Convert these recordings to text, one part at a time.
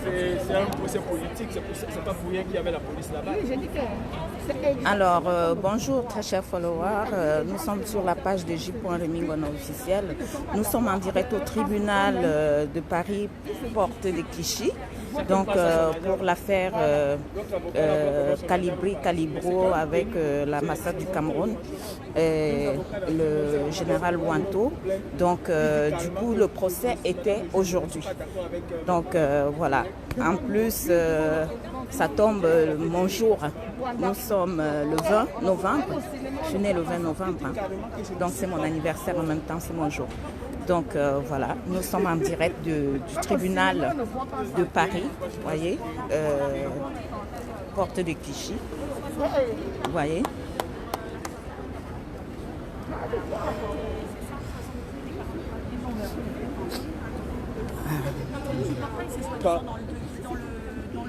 c'est un procès politique, c'est pas pour rien qu'il y avait la police là-bas. Alors, bonjour très chers followers, nous sommes sur la page de J.Remingono officiel. Nous sommes en direct au tribunal de Paris, porte de Clichy. Donc pour l'affaire Calibro avec la massacre du Cameroun, le général Wanto. Donc du coup le procès était aujourd'hui. Donc voilà. En plus ça tombe mon jour. Nous sommes le 20 novembre. Je suis née le 20 novembre. Donc c'est mon anniversaire en même temps, c'est mon jour. Donc voilà, nous sommes en direct du tribunal de Paris, vous voyez, porte de Clichy, vous voyez.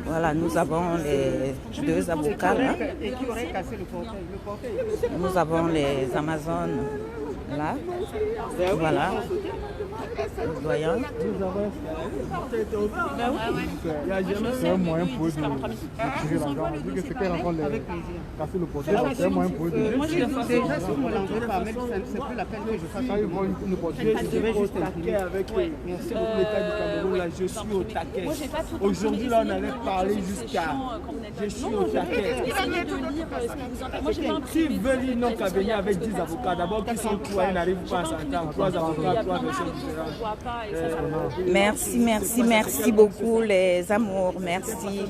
Voilà, nous avons les deux avocats là. Nous avons les Amazones là. Voilà. Voyons. C'est un moyen pour eux de tirer l'argent. Vu que c'est qu'elle rencontre casser le procès, c'est un moyen pour eux de. Moi, déjà, si vous ne l'envoyez pas, c'est plus la peine que je fasse. Quand ils voient une opportunité, Je vais juste taquer avec merci beaucoup l'État du Cameroun, là je suis au taquet. Aujourd'hui là on allait parler jusqu'à je suis au taquet. S'ils veulent ils n'ont qu'à venir avec 10 avocats. D'abord qu'ils sont trois, ils n'arrivent pas à s'entendre. 3 avocats, 3 versions différentes. Merci beaucoup les amours, merci.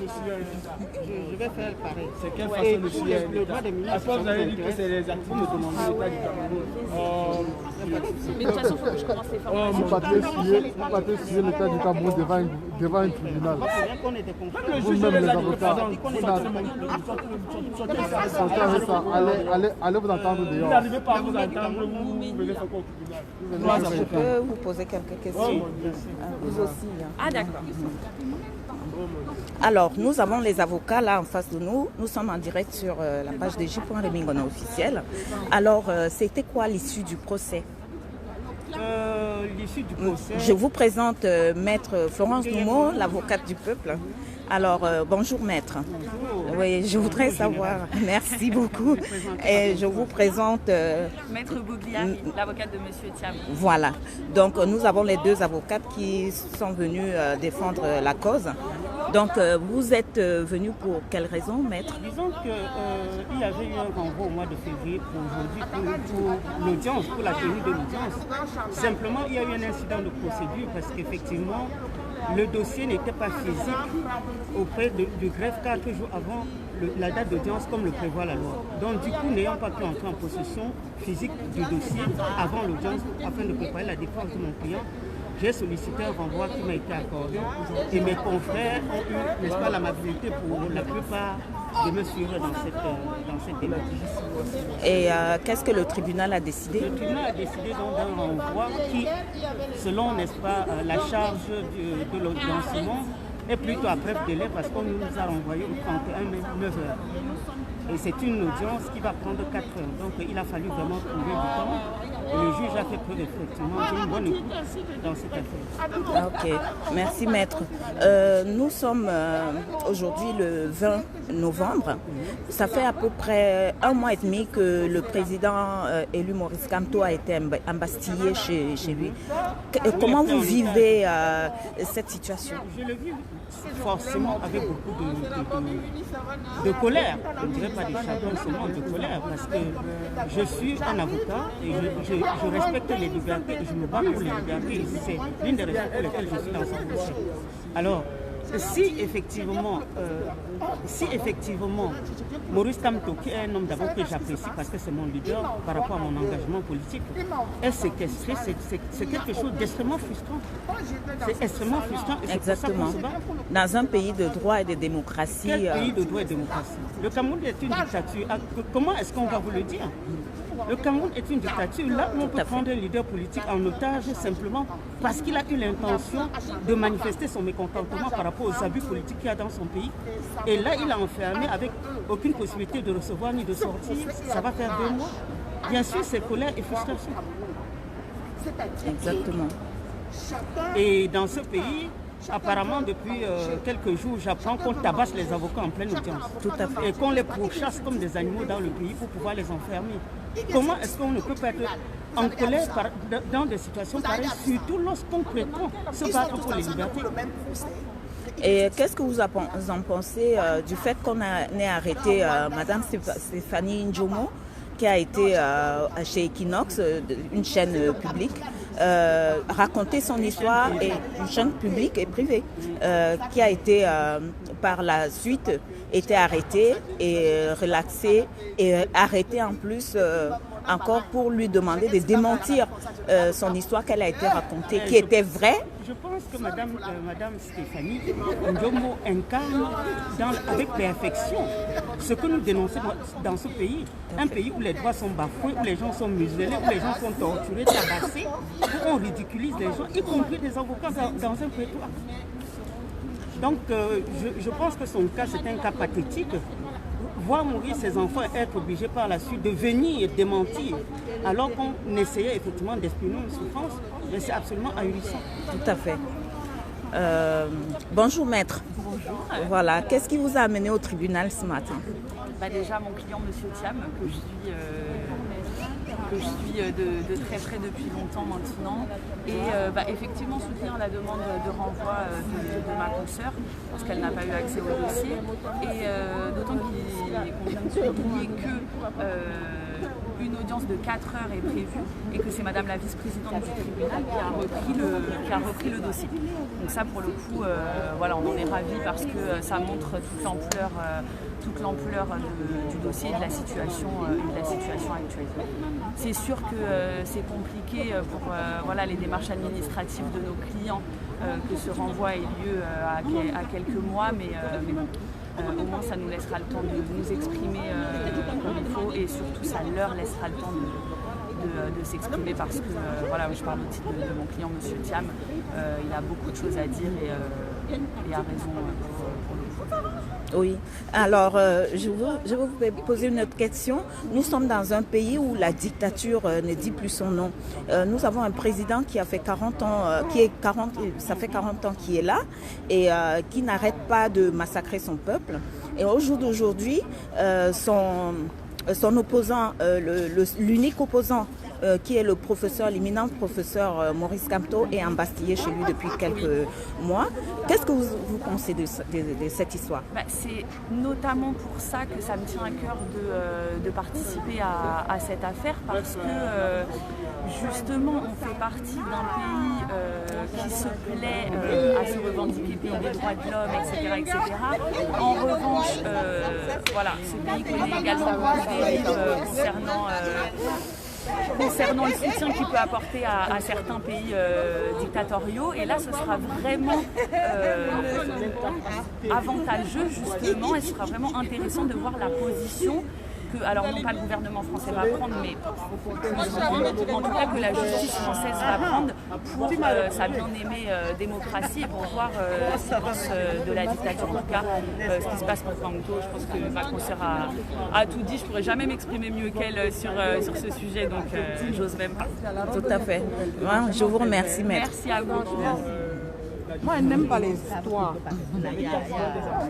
Je vais faire pareil. C'est quelle façon de suivre l'État? À quoi vous avez dit que c'est les actifs de demander l'État du Cameroun? Mais de toute façon, il faut que je commence les formations. Vous partez signer l'État du Cameroun devant un tribunal. Vous-même les avocats, allez vous entendre dehors. Vous n'arrivez pas à vous entendre, vous venez faire quoi au tribunal? Je peux vous poser quelques questions. Vous aussi. Ah d'accord. Alors, nous avons les avocats là en face de nous. Nous sommes en direct sur la page de J.Remingono officiel. Alors, c'était quoi l'issue du procès? L'issue du procès. Je vous présente Maître Florence Noumeau, l'avocate du peuple. Alors, bonjour Maître. Oui, je voudrais savoir. Merci beaucoup. Et je vous présente Maître Bougliari, l'avocate de Monsieur Thiam. Voilà. Donc, nous avons les deux avocates qui sont venues défendre la cause. Donc, vous êtes venu pour quelle raison, Maître? Disons qu'il y avait eu un renvoi au mois de février pour aujourd'hui pour l'audience, pour la tenue de l'audience. Simplement, il y a eu un incident de procédure parce qu'effectivement, le dossier n'était pas physique auprès du greffe 4 jours avant la date d'audience comme le prévoit la loi. Donc du coup, n'ayant pas pu entrer en possession physique du dossier avant l'audience afin de préparer la défense de mon client, j'ai sollicité un renvoi qui m'a été accordé et mes confrères ont eu, n'est-ce pas, l'amabilité pour la plupart de me suivre dans cette démarche. Et qu'est-ce que le tribunal a décidé? Le tribunal a décidé donc d'un renvoi qui, selon, n'est-ce pas, la charge de l'audience est plutôt à bref délai parce qu'on nous a renvoyé au 31 mai 9h. Et c'est une audience qui va prendre 4 heures. Donc il a fallu vraiment trouver du temps. Et le juge a fait preuve effectivement d'une bonne écoute dans cette affaire. Ok, merci Maître. Nous sommes aujourd'hui le 20 novembre. Ça fait à peu près 1 mois et demi que le président élu Maurice Kamto a été embastillé chez lui. Comment vous vivez cette situation? Je le vis forcément avec beaucoup de colère. Je ne dirais pas de chagrin, seulement de colère parce que je suis un avocat et je respecte les libertés et je me bats pour les libertés. Et c'est l'une des raisons pour lesquelles je suis dans ce procès. Alors, si effectivement Maurice Kamto, qui est un homme d'abord que j'apprécie parce que c'est mon leader par rapport à mon engagement politique, est séquestré, c'est quelque chose d'extrêmement frustrant. C'est extrêmement frustrant. Et exactement. C'est pour ça qu'on se bat. Dans un pays de droit et de démocratie. Quel pays de droit et de démocratie? Le Cameroun est une dictature. Comment est-ce qu'on va vous le dire? Le Cameroun est une dictature. Là où on peut prendre un leader politique en otage simplement parce qu'il a eu l'intention de manifester son mécontentement par rapport aux abus politiques qu'il y a dans son pays. Et là, il a enfermé avec aucune possibilité de recevoir ni de sortir. Ça va faire 2 mois. Bien sûr, c'est colère et frustration. Exactement. Et dans ce pays, Apparemment, depuis quelques jours, j'apprends qu'on tabasse les avocats en pleine audience. Tout à fait. Et qu'on les pourchasse comme des animaux dans le pays pour pouvoir les enfermer. Comment est-ce qu'on ne peut pas être en colère dans des situations pareilles, surtout lorsqu'on prétend se battre pour les libertés? Et qu'est-ce que vous en pensez du fait qu'on ait arrêté Madame Stéphanie Njomo, qui a été chez Equinox, une chaîne publique, raconter son histoire, et une chaîne publique et privée, qui a été par la suite été arrêtée et relaxée et arrêtée en plus encore pour lui demander de démentir son histoire qu'elle a été racontée, qui était vraie. Je pense que Madame Stéphanie Njomo incarne avec perfection ce que nous dénonçons dans ce pays. Un pays où les droits sont bafoués, où les gens sont muselés, où les gens sont torturés, tabassés, où on ridiculise les gens, y compris des avocats dans un prétoire. Donc je pense que son cas, c'est un cas pathétique. Voir mourir ses enfants et être obligé par la suite de venir démentir alors qu'on essayait effectivement d'exprimer une souffrance, mais c'est absolument ahurissant. Tout à fait. Bonjour maître. Bonjour. Voilà, qu'est-ce qui vous a amené au tribunal ce matin? Déjà mon client Monsieur Thiam, que je suis de très près depuis longtemps maintenant, et effectivement soutenir la demande de renvoi de ma consoeur parce qu'elle n'a pas eu accès au dossier, et d'autant qu'on vient de souligner qu'une audience de 4 heures est prévue et que c'est Madame la vice-présidente du tribunal qui a repris le dossier. Donc ça, pour le coup, voilà, on en est ravis parce que ça montre toute l'ampleur du dossier et de la situation actuelle. C'est sûr que c'est compliqué pour voilà, les démarches administratives de nos clients que ce renvoi ait lieu à quelques mois, mais bon. Au moins ça nous laissera le temps de nous exprimer comme il faut, et surtout ça leur laissera le temps de s'exprimer parce que voilà, je parle au titre de mon client Monsieur Thiam, il a beaucoup de choses à dire et a raison pour le coup. Oui, alors je vais vous poser une autre question. Nous sommes dans un pays où la dictature ne dit plus son nom. Nous avons un président qui a fait 40 ans, ça fait 40 ans qu'il est là et qui n'arrête pas de massacrer son peuple. Et au jour d'aujourd'hui, son opposant, l'unique opposant qui est le professeur, l'éminent professeur Maurice Kamto, est embastillé chez lui depuis quelques mois. Qu'est-ce que vous pensez de cette histoire? C'est notamment pour ça que ça me tient à cœur de participer à cette affaire, parce que justement on fait partie d'un pays qui se plaît à se revendiquer pays des droits de l'homme, etc. En revanche, voilà, ce pays connaît également beaucoup de dérives concernant le soutien qu'il peut apporter à certains pays dictatoriaux. Et là, ce sera vraiment avantageux, justement, et ce sera vraiment intéressant de voir la position que, alors non pas le gouvernement français va prendre, mais en tout cas que la justice française va prendre pour sa bien-aimée démocratie, et pour voir ce qui pense de la dictature, en tout cas ce qui se passe pour Kamto. Je pense que ma consoeur a tout dit, je ne pourrais jamais m'exprimer mieux qu'elle sur ce sujet, donc j'ose même pas. Tout à fait. Ouais, je vous remercie, maître. Merci à vous. Moi, elle n'aime pas les histoires. Elle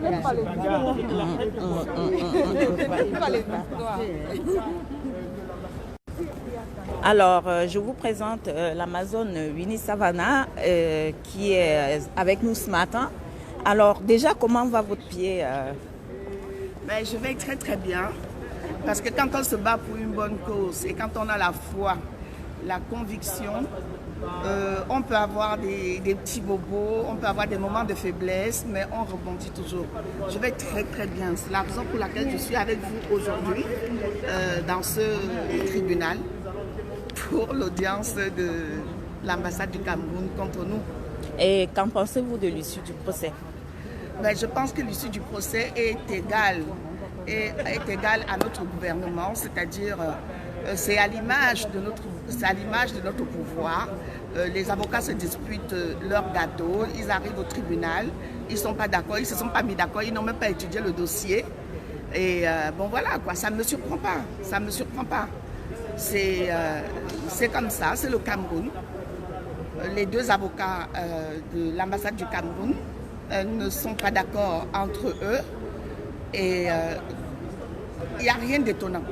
n'aime pas les histoires. Alors, je vous présente l'Amazone Winnie Savannah qui est avec nous ce matin. Alors, déjà, comment va votre pied? Je vais très très bien. Parce que quand on se bat pour une bonne cause et quand on a la foi, la conviction, on peut avoir des petits bobos, on peut avoir des moments de faiblesse, mais on rebondit toujours. Je vais très très bien. C'est la raison pour laquelle je suis avec vous aujourd'hui dans ce tribunal pour l'audience de l'ambassade du Cameroun contre nous. Et qu'en pensez-vous de l'issue du procès? Je pense que l'issue du procès est égale à notre gouvernement, c'est-à-dire c'est à l'image de notre pouvoir. Les avocats se disputent leur gâteau, ils arrivent au tribunal, ils ne sont pas d'accord, ils ne se sont pas mis d'accord, ils n'ont même pas étudié le dossier. Et bon voilà quoi, ça ne me surprend pas, C'est comme ça, c'est le Cameroun. les deux avocats de l'ambassade du Cameroun ne sont pas d'accord entre eux et il n'y a rien d'étonnant.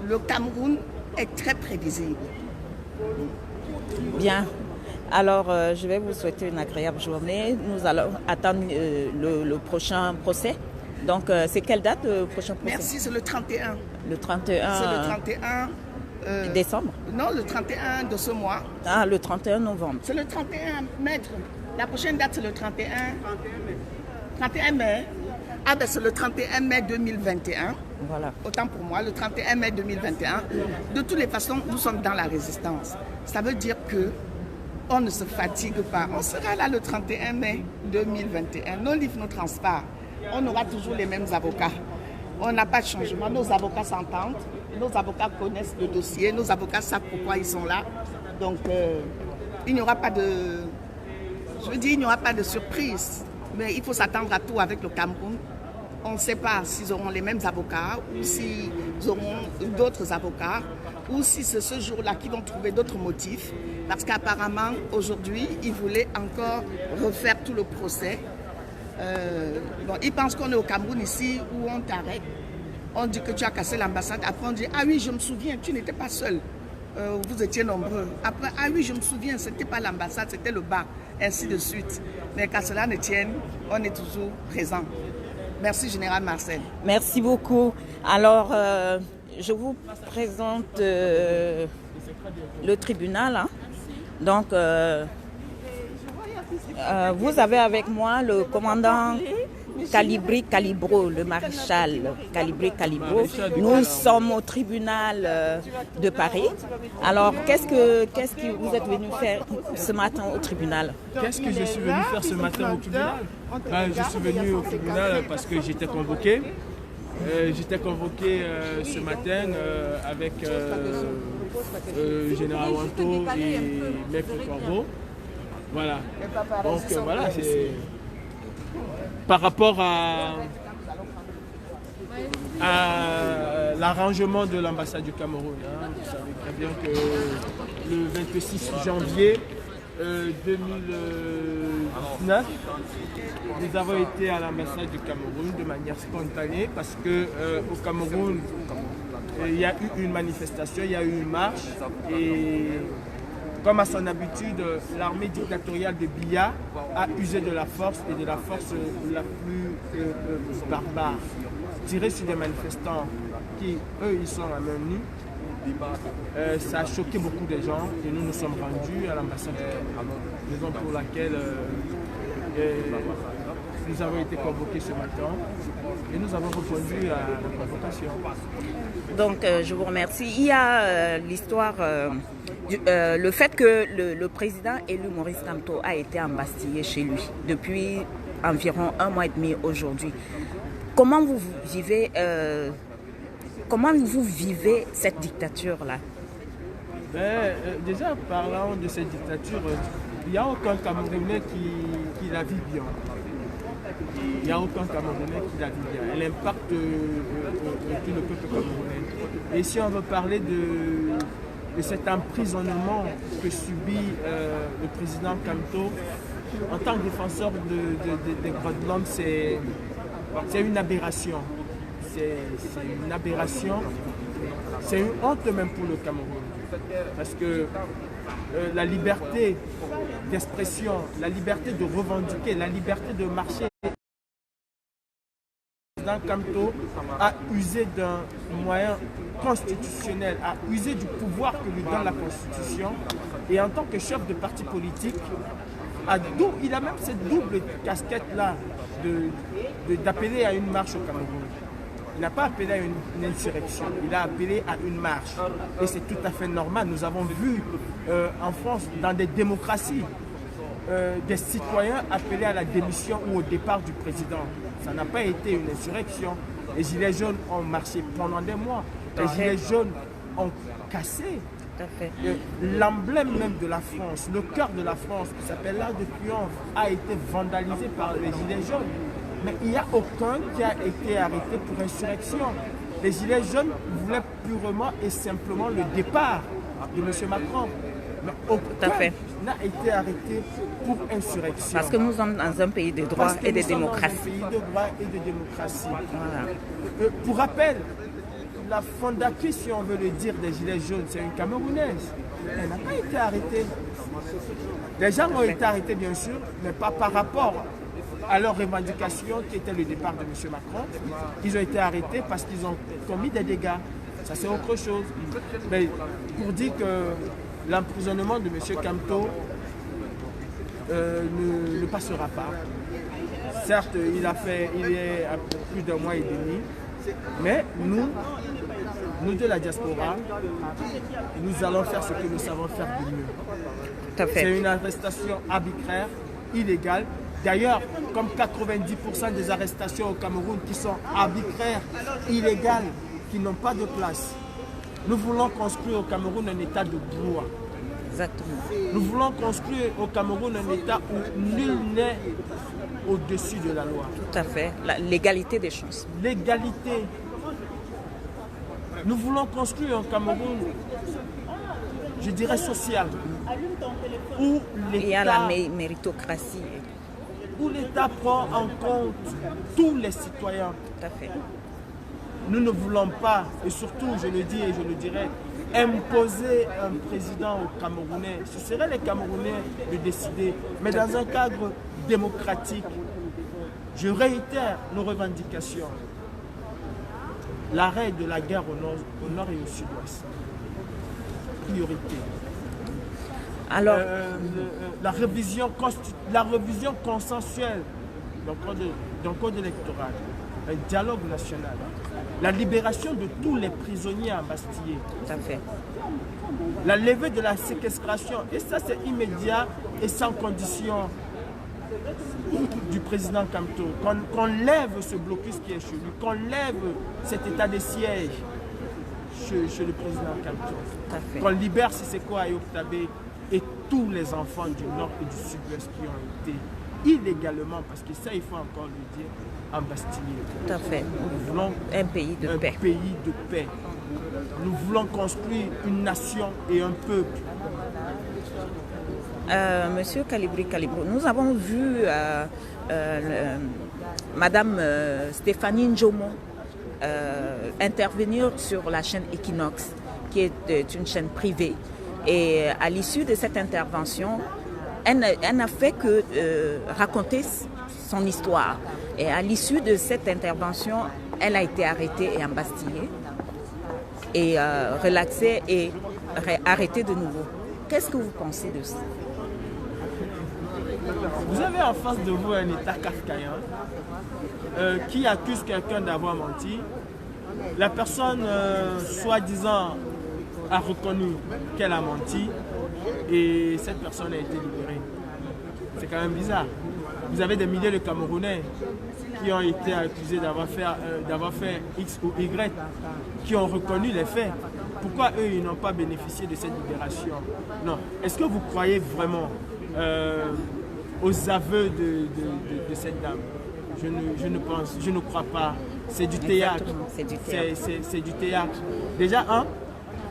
Le Cameroun est très prévisible. Bien. Alors, je vais vous souhaiter une agréable journée. Nous allons attendre le prochain procès. Donc, c'est quelle date le prochain procès? Merci, c'est le 31. Le 31... C'est le 31... décembre? Non, le 31 de ce mois. Ah, le 31 novembre. C'est le 31 mai. La prochaine date, c'est le 31 mai. Ah ben c'est le 31 mai 2021. Voilà. Autant pour moi, le 31 mai 2021. De toutes les façons, nous sommes dans la résistance. Ça veut dire que on ne se fatigue pas. On sera là le 31 mai 2021. Nos livres nous transparent. On aura toujours les mêmes avocats. On n'a pas de changement. Nos avocats s'entendent. Nos avocats connaissent le dossier. Nos avocats savent pourquoi ils sont là. Donc, il n'y aura pas de... Je veux dire, il n'y aura pas de surprise. Mais il faut s'attendre à tout avec le Cameroun. On ne sait pas s'ils auront les mêmes avocats ou s'ils auront d'autres avocats ou si c'est ce jour-là qu'ils vont trouver d'autres motifs. Parce qu'apparemment, aujourd'hui, ils voulaient encore refaire tout le procès. Bon, ils pensent qu'on est au Cameroun ici où on t'arrête. On dit que tu as cassé l'ambassade. Après, on dit, ah oui, je me souviens, tu n'étais pas seul. Vous étiez nombreux. Après, ah oui, je me souviens, ce n'était pas l'ambassade, c'était le bar, ainsi de suite. Mais qu'à cela ne tienne, on est toujours présent. Merci, Général Marcel. Merci beaucoup. Alors, je vous présente le tribunal. Hein. Donc, vous avez avec moi le commandant Calibri Calibro, le maréchal Calibri Calibro. Nous sommes au tribunal de Paris. Alors, qu'est-ce que vous êtes venu faire ce matin au tribunal? Qu'est-ce que je suis venu faire ce matin au tribunal? Je suis venu au tribunal parce que j'étais convoqué. J'étais convoqué ce matin avec Général Wanto et Maître Corbeau. Voilà. Donc voilà, c'est par rapport à l'arrangement de l'ambassade du Cameroun. Hein. Vous savez très bien que le 26 janvier 2019, nous avons été à l'ambassade du Cameroun de manière spontanée parce que au Cameroun, il y a eu une manifestation, il y a eu une marche et comme à son habitude, l'armée dictatoriale de Biya a usé de la force et de la force la plus barbare. Tiré sur des manifestants qui, eux, ils sont à main nue. Ça a choqué beaucoup de gens et nous nous sommes rendus à l'ambassade du Cameroun. Raison pour laquelle nous avons été convoqués ce matin et nous avons répondu à la convocation. Donc, je vous remercie. Il y a l'histoire, le fait que le président élu Maurice Kamto a été embastillé chez lui depuis environ 1 mois et demi aujourd'hui. Comment vous vivez cette dictature-là? Déjà, parlant de cette dictature, il n'y a aucun Camerounais qui la vit bien. Il n'y a aucun Camerounais qui la vit bien. Elle impacte tout le peuple camerounais. Et si on veut parler de cet emprisonnement que subit le président Kamto, en tant que défenseur des droits de l'homme, c'est une aberration. C'est une aberration. C'est une honte même pour le Cameroun. Parce que la liberté d'expression, la liberté de revendiquer, la liberté de marcher, le président Kamto a usé d'un moyen constitutionnel, a usé du pouvoir que lui donne la Constitution. Et en tant que chef de parti politique, il a même cette double casquette-là d'appeler à une marche au Cameroun. Il n'a pas appelé à une insurrection, il a appelé à une marche. Et c'est tout à fait normal. Nous avons vu en France, dans des démocraties, des citoyens appeler à la démission ou au départ du président. Ça n'a pas été une insurrection. Les Gilets jaunes ont marché pendant des mois. Les Gilets jaunes ont cassé l'emblème même de la France, le cœur de la France, qui s'appelle l'Arc de Triomphe, a été vandalisé par les Gilets jaunes. Mais il n'y a aucun qui a été arrêté pour insurrection. Les Gilets jaunes voulaient purement et simplement le départ de M. Macron. Mais aucun n'a été arrêté pour insurrection. Parce que nous sommes dans un pays de droit et de démocratie. Dans un pays de droit et de démocratie. Voilà. Pour rappel, la fondatrice, si on veut le dire, des Gilets jaunes, c'est une Camerounaise. Elle n'a pas été arrêtée. Les gens ont été arrêtés, bien sûr, mais pas par rapport à leur revendication qui était le départ de M. Macron. Ils ont été arrêtés parce qu'ils ont commis des dégâts. Ça, c'est autre chose. Mais pour dire que l'emprisonnement de M. Kamto ne passera pas. Certes, il est à plus d'un mois et demi, mais nous de la diaspora, nous allons faire ce que nous savons faire de mieux. C'est une arrestation arbitraire, illégale. D'ailleurs, comme 90% des arrestations au Cameroun qui sont arbitraires, illégales, qui n'ont pas de place. Nous voulons construire au Cameroun un état de droit. Exactement. Nous voulons construire au Cameroun un état où nul n'est au-dessus de la loi. Tout à fait. L'égalité des chances. L'égalité. Nous voulons construire un Cameroun, je dirais, social, où il y a la méritocratie. Où l'État prend en compte tous les citoyens. Tout à fait. Nous ne voulons pas, et surtout, je le dis et je le dirai, imposer un président aux Camerounais. Ce serait les Camerounais de décider, mais dans un cadre démocratique. Je réitère nos revendications. L'arrêt de la guerre au nord et au sud-ouest. Priorité. Alors, la révision consensuelle d'un code électoral, un dialogue national, la libération de tous les prisonniers embastillés. Tout à fait. La levée de la séquestration, et ça c'est immédiat et sans condition du président Kamto. Qu'on lève ce blocus qui est chez lui, qu'on lève cet état de siège chez le président Kamto. Qu'on libère Siseko Ayoktabe et tous les enfants du nord et du sud-ouest qui ont été illégalement, parce que ça il faut encore le dire, embastillés. Tout à fait. Nous voulons un pays de paix. Un pays de paix. Nous voulons construire une nation et un peuple. Monsieur Calibri, nous avons vu Madame Stéphanie Njomo intervenir sur la chaîne Equinox, qui est une chaîne privée. Et à l'issue de cette intervention, elle n'a fait que raconter son histoire. Et à l'issue de cette intervention, elle a été arrêtée et embastillée, et relaxée et arrêtée de nouveau. Qu'est-ce que vous pensez de ça? Vous avez en face de vous un État kafkaïen qui accuse quelqu'un d'avoir menti. La personne, soi-disant, a reconnu qu'elle a menti et cette personne a été libérée. C'est quand même bizarre. Vous avez des milliers de Camerounais qui ont été accusés d'avoir fait X ou Y, qui ont reconnu les faits. Pourquoi eux, ils n'ont pas bénéficié de cette libération? Non. Est-ce que vous croyez vraiment aux aveux de cette dame? Je ne crois pas. C'est du théâtre. C'est du théâtre. Déjà,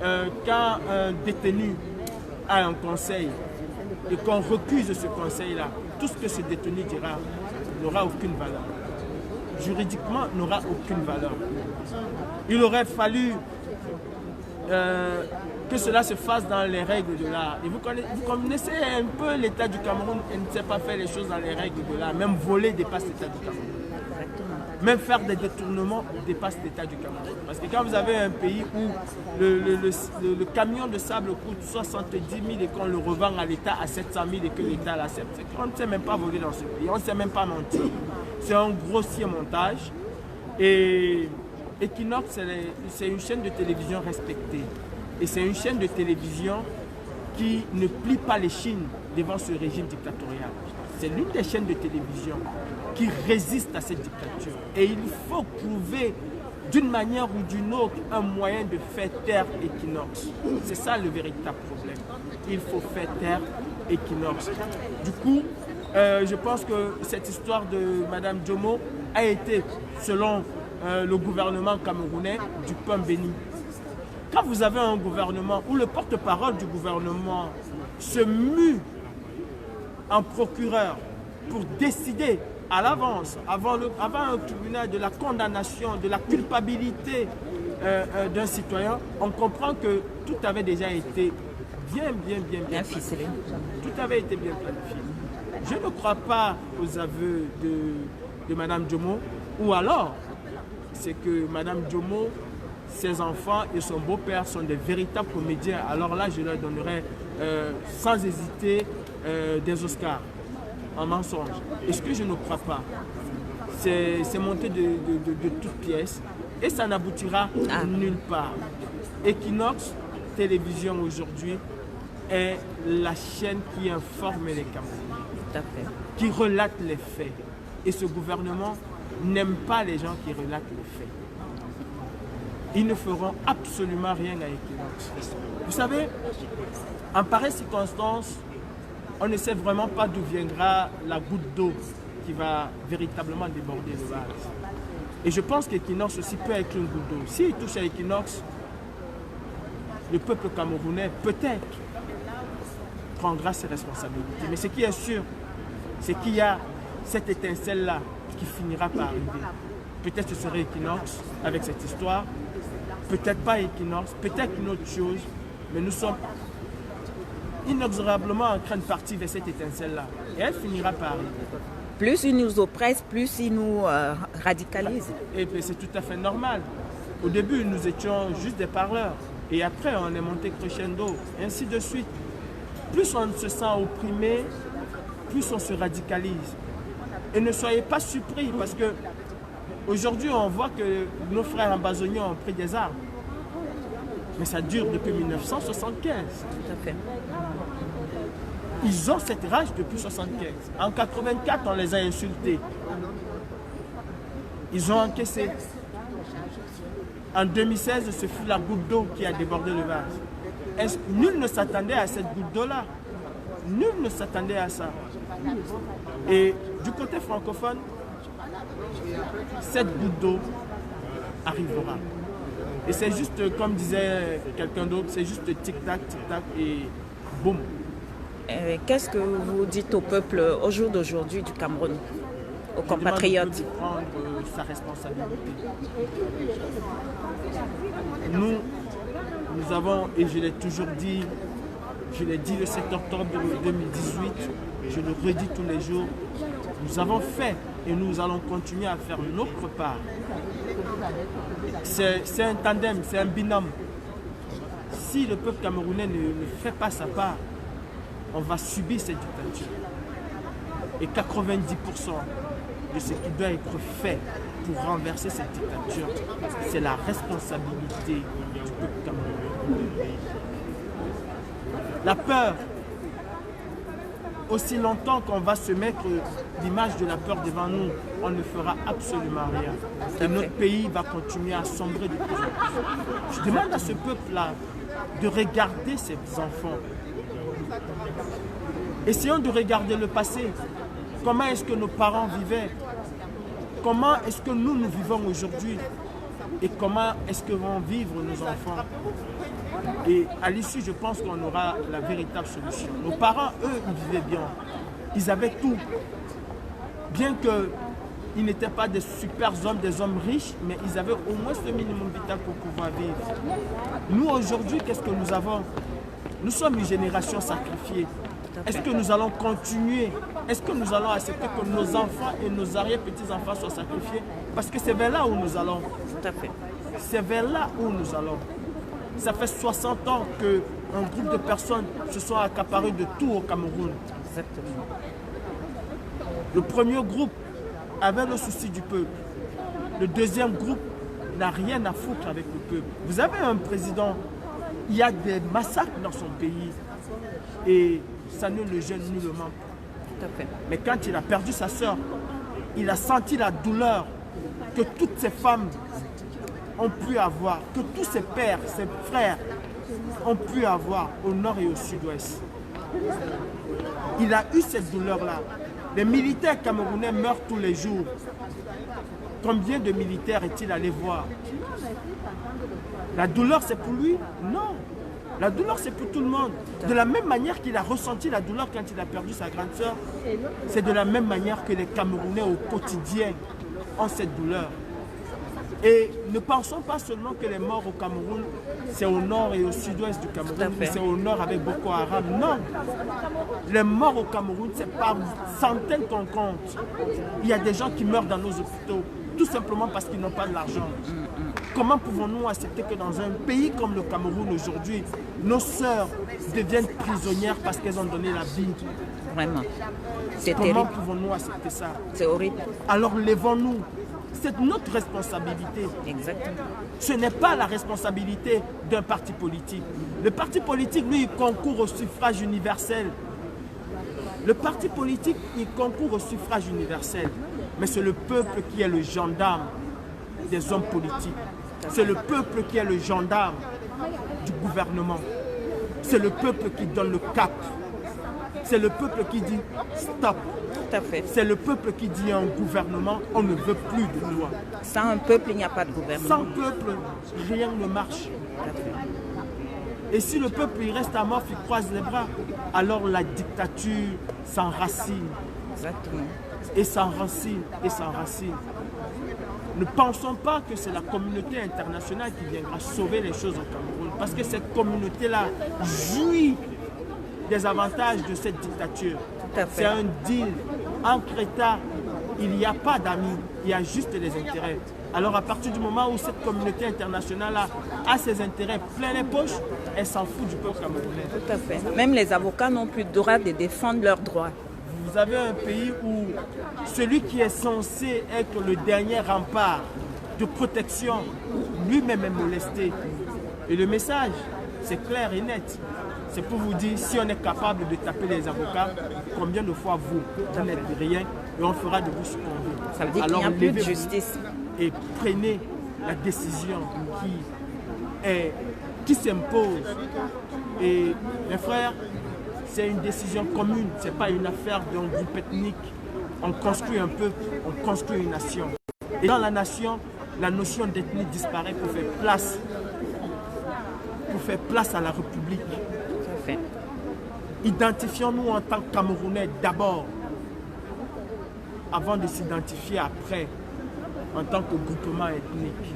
quand un détenu a un conseil et qu'on recuse ce conseil-là, tout ce que ce détenu dira n'aura aucune valeur. Juridiquement, n'aura aucune valeur. Il aurait fallu que cela se fasse dans les règles de l'art. Et vous connaissez un peu l'État du Cameroun et ne sait pas faire les choses dans les règles de l'art. Même voler dépasse l'État du Cameroun. Même faire des détournements dépasse l'État du Cameroun. Parce que quand vous avez un pays où le camion de sable coûte 70 000 et qu'on le revend à l'État à 700 000 et que l'État l'accepte, on ne sait même pas voler dans ce pays, on ne sait même pas mentir. C'est un grossier montage. Et Equinox, c'est une chaîne de télévision respectée. Et c'est une chaîne de télévision qui ne plie pas les chines devant ce régime dictatorial. C'est l'une des chaînes de télévision qui résiste à cette dictature. Et il faut trouver d'une manière ou d'une autre un moyen de faire taire Equinox. C'est ça le véritable problème. Il faut faire taire Equinox. Du coup, je pense que cette histoire de Mme Njomo a été, selon le gouvernement camerounais, du pain béni. Quand vous avez un gouvernement où le porte-parole du gouvernement se mue en procureur pour décider à l'avance, avant un tribunal, de la condamnation, de la culpabilité d'un citoyen, on comprend que tout avait déjà été bien ficelé. Tout avait été bien planifié. Je ne crois pas aux aveux de Mme Djomo, ou alors c'est que Mme Djomo, ses enfants et son beau-père sont des véritables comédiens. Alors là, je leur donnerai sans hésiter des Oscars en mensonge. Et ce que je ne crois pas, c'est monté de toutes pièces et ça n'aboutira nulle part. Equinox Télévision aujourd'hui est la chaîne qui informe les Camerounais, qui relate les faits. Et ce gouvernement n'aime pas les gens qui relatent les faits. Ils ne feront absolument rien à Equinox. Vous savez, en pareille circonstance, on ne sait vraiment pas d'où viendra la goutte d'eau qui va véritablement déborder le vase. Et je pense qu'Equinox aussi peut être une goutte d'eau. S'il touche à Equinox, le peuple camerounais peut-être prendra ses responsabilités. Mais ce qui est sûr, c'est qu'il y a cette étincelle-là qui finira par arriver. Peut-être ce serait Equinox avec cette histoire, peut-être pas Equinox, peut-être une autre chose, mais nous sommes inexorablement en train de partir vers cette étincelle-là. Et elle finira par arriver. Plus ils nous oppressent, plus ils nous radicalisent. Et c'est tout à fait normal. Au début, nous étions juste des parleurs. Et après, on est monté crescendo, et ainsi de suite. Plus on se sent opprimé, plus on se radicalise. Et ne soyez pas surpris, parce que aujourd'hui, on voit que nos frères ambazoniens ont pris des armes. Mais ça dure depuis 1975. Tout à fait. Ils ont cette rage depuis 1975. En 1984, on les a insultés. Ils ont encaissé. En 2016, ce fut la goutte d'eau qui a débordé le vase. Nul ne s'attendait à cette goutte d'eau-là. Nul ne s'attendait à ça. Et du côté francophone, cette goutte d'eau arrivera. Et c'est juste, comme disait quelqu'un d'autre, c'est juste tic-tac, tic-tac et boum. Qu'est-ce que vous dites au peuple au jour d'aujourd'hui du Cameroun, aux compatriotes? De prendre sa responsabilité. Nous avons, et je l'ai toujours dit, je l'ai dit le 7 octobre 2018, je le redis tous les jours, nous avons fait et nous allons continuer à faire notre part. C'est un tandem, c'est un binôme. Si le peuple camerounais ne fait pas sa part, on va subir cette dictature. Et 90% de ce qui doit être fait pour renverser cette dictature, c'est la responsabilité du peuple camerounais. La peur, aussi longtemps qu'on va se mettre l'image de la peur devant nous, on ne fera absolument rien. Et notre pays va continuer à sombrer de plus en plus. Je demande à ce peuple-là de regarder ses enfants. Essayons de regarder le passé. Comment est-ce que nos parents vivaient? Comment est-ce que nous vivons aujourd'hui? Et comment est-ce que vont vivre nos enfants? Et à l'issue, je pense qu'on aura la véritable solution. Nos parents, eux, ils vivaient bien. Ils avaient tout. Bien qu'ils n'étaient pas des super hommes, des hommes riches, mais ils avaient au moins ce minimum vital pour pouvoir vivre. Nous, aujourd'hui, qu'est-ce que nous avons? Nous sommes une génération sacrifiée. Est-ce que nous allons continuer? Est-ce que nous allons accepter que nos enfants et nos arrière-petits-enfants soient sacrifiés? Parce que c'est vers là où nous allons. Tout à fait. C'est vers là où nous allons. Ça fait 60 ans qu'un groupe de personnes se sont accaparés de tout au Cameroun. Exactement. Le premier groupe avait le souci du peuple. Le deuxième groupe n'a rien à foutre avec le peuple. Vous avez un président, il y a des massacres dans son pays et ça ne le gêne nullement. Tout à fait. Mais quand il a perdu sa sœur, il a senti la douleur que toutes ces femmes ont pu avoir, que tous ses pères, ses frères ont pu avoir au nord et au sud-ouest. Il a eu cette douleur-là. Les militaires camerounais meurent tous les jours. Combien de militaires est-il allé voir? La douleur, c'est pour lui? Non. La douleur, c'est pour tout le monde. De la même manière qu'il a ressenti la douleur quand il a perdu sa grande sœur, c'est de la même manière que les Camerounais au quotidien ont cette douleur. Et ne pensons pas seulement que les morts au Cameroun, c'est au nord et au sud-ouest du Cameroun, c'est au nord avec Boko Haram. Non. Les morts au Cameroun, c'est par centaines qu'on compte. Il y a des gens qui meurent dans nos hôpitaux, tout simplement parce qu'ils n'ont pas de l'argent. Comment pouvons-nous accepter que dans un pays comme le Cameroun aujourd'hui, nos sœurs deviennent prisonnières parce qu'elles ont donné la vie? Vraiment. C'est terrible. Comment terrible. pouvons-nous accepter ça? C'est horrible. Alors lèvons-nous. C'est notre responsabilité. Exactement. Ce n'est pas la responsabilité d'un parti politique. Le parti politique, lui, il concourt au suffrage universel. Le parti politique, il concourt au suffrage universel. Mais c'est le peuple qui est le gendarme des hommes politiques. C'est le peuple qui est le gendarme du gouvernement. C'est le peuple qui donne le cap. C'est le peuple qui dit stop. Tout à fait. C'est le peuple qui dit à un gouvernement, on ne veut plus de loi. Sans un peuple, il n'y a pas de gouvernement. Sans peuple, rien ne marche. Et si le peuple il reste amorphe, il croise les bras, alors la dictature s'enracine. Exactement. Et s'enracine, et s'enracine. Ne pensons pas que c'est la communauté internationale qui viendra sauver les choses au Cameroun. Parce que cette communauté-là jouit des avantages de cette dictature. C'est un deal. Entre États, il n'y a pas d'amis, il y a juste les intérêts. Alors à partir du moment où cette communauté internationale a ses intérêts plein les poches, elle s'en fout du peuple camerounais. Tout à fait. Même les avocats n'ont plus le droit de défendre leurs droits. Vous avez un pays où celui qui est censé être le dernier rempart de protection, lui-même est molesté. Et le message, c'est clair et net. C'est pour vous dire, si on est capable de taper les avocats, combien de fois vous n'êtes rien et on fera de vous succomber. Ça veut dire qu'il n'y a plus de justice. Et prenez la décision qui s'impose. Et mes frères, c'est une décision commune, ce n'est pas une affaire d'un groupe ethnique. On construit un peuple, on construit une nation. Et dans la nation, la notion d'ethnie disparaît pour faire place à la République. Identifions-nous en tant que Camerounais d'abord, avant de s'identifier après en tant que groupement ethnique.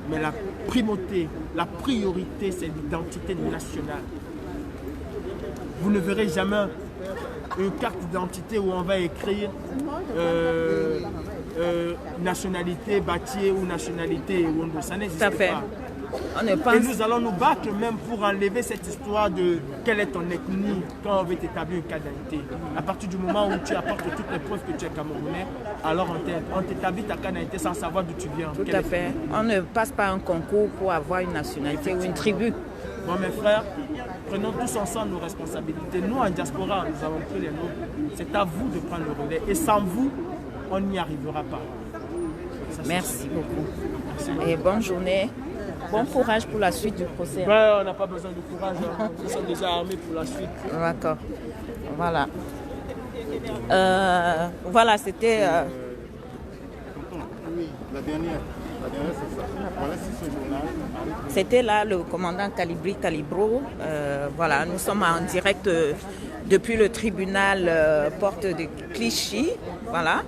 Mais la primauté, la priorité, c'est l'identité nationale. Vous ne verrez jamais une carte d'identité où on va écrire nationalité Batié ou nationalité Wondo. Ça n'existe pas. Et nous allons nous battre même pour enlever cette histoire de quelle est ton ethnie quand on veut t'établir une carte d'identité. À partir du moment où tu apportes toutes les preuves que tu es camerounais, alors on t'établit ta carte d'identité sans savoir d'où tu viens. Tout à fait. On ne passe pas un concours pour avoir une nationalité ou une tribu. Bon mes frères, prenons tous ensemble nos responsabilités. Nous en diaspora, nous avons pris les nôtres. C'est à vous de prendre le relais. Et sans vous, on n'y arrivera pas. Merci beaucoup. Merci beaucoup. Et bonne journée. Bon courage pour la suite du procès. Ouais, on n'a pas besoin de courage. Nous sommes déjà armés pour la suite. D'accord. Voilà. Voilà, c'était... La dernière, c'est ça. Voilà, c'est ce journal. C'était là le commandant Calibro. Voilà, nous sommes en direct depuis le tribunal porte de Clichy. Voilà.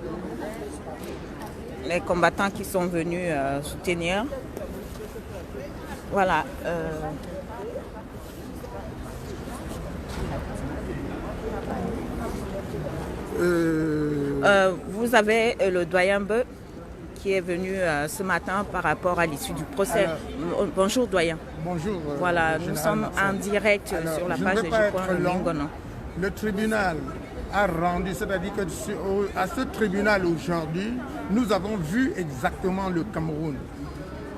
Les combattants qui sont venus soutenir. Voilà. Vous avez le doyen Beu qui est venu ce matin par rapport à l'issue du procès. Alors, bonjour doyen. Bonjour. Voilà, nous sommes en direct sur la page de Jupon Mingono. Le tribunal a rendu, c'est-à-dire qu'à ce tribunal aujourd'hui, nous avons vu exactement le Cameroun.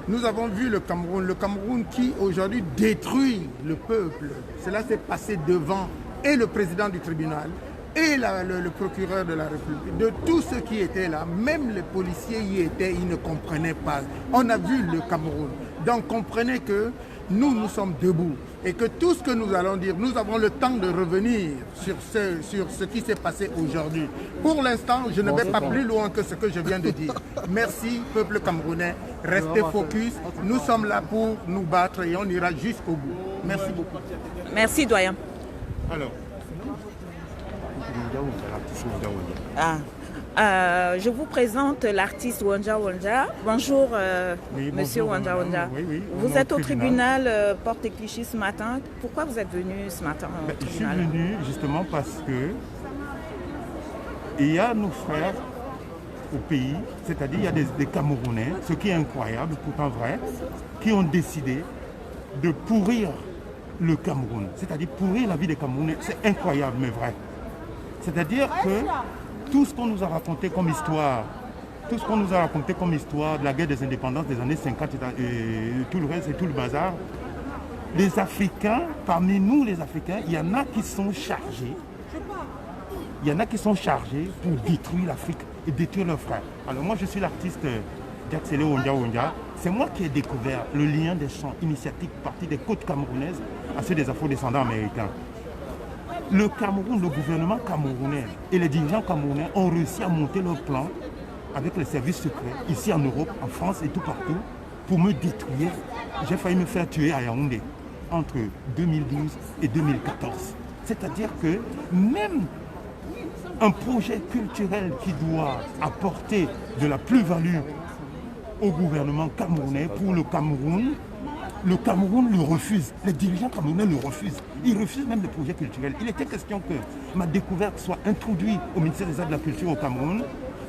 Nous avons vu le Cameroun qui aujourd'hui détruit le peuple. Cela s'est passé devant et le président du tribunal et le procureur de la République. De tous ceux qui étaient là, même les policiers y étaient, ils ne comprenaient pas. On a vu le Cameroun. Donc comprenez que nous sommes debout et que tout ce que nous allons dire, nous avons le temps de revenir sur ce qui s'est passé aujourd'hui. Pour l'instant, je ne vais pas plus loin que ce que je viens de dire. Merci, peuple camerounais. Restez focus. Nous sommes là pour nous battre et on ira jusqu'au bout. Merci beaucoup. Merci, doyen. Alors. Je vous présente l'artiste Wanja Wanja. Bonjour, monsieur Wanja Wanja. Oui, vous êtes au tribunal Porte et Clichy ce matin. Pourquoi vous êtes venu ce matin au tribunal? Je suis venu justement parce que il y a nos frères au pays, c'est-à-dire il y a des Camerounais, ce qui est incroyable, pourtant vrai, qui ont décidé de pourrir le Cameroun, c'est-à-dire pourrir la vie des Camerounais. C'est incroyable, mais vrai. C'est-à-dire que tout ce qu'on nous a raconté comme histoire, de la guerre des indépendances des années 50 et tout le reste et tout le bazar, les Africains, parmi nous les Africains, il y en a qui sont chargés. Il y en a qui sont chargés pour détruire l'Afrique et détruire leurs frères. Alors moi je suis l'artiste Jacksele Wanja Wanja. C'est moi qui ai découvert le lien des champs initiatiques partis des côtes camerounaises à ceux des afro-descendants américains. Le Cameroun, le gouvernement camerounais et les dirigeants camerounais ont réussi à monter leur plan avec les services secrets, ici en Europe, en France et tout partout, pour me détruire. J'ai failli me faire tuer à Yaoundé entre 2012 et 2014. C'est-à-dire que même un projet culturel qui doit apporter de la plus-value au gouvernement camerounais pour le Cameroun le refuse. Les dirigeants camerounais le refusent. Ils refusent même le projet culturel. Il était question que ma découverte soit introduite au ministère des Arts et de la Culture au Cameroun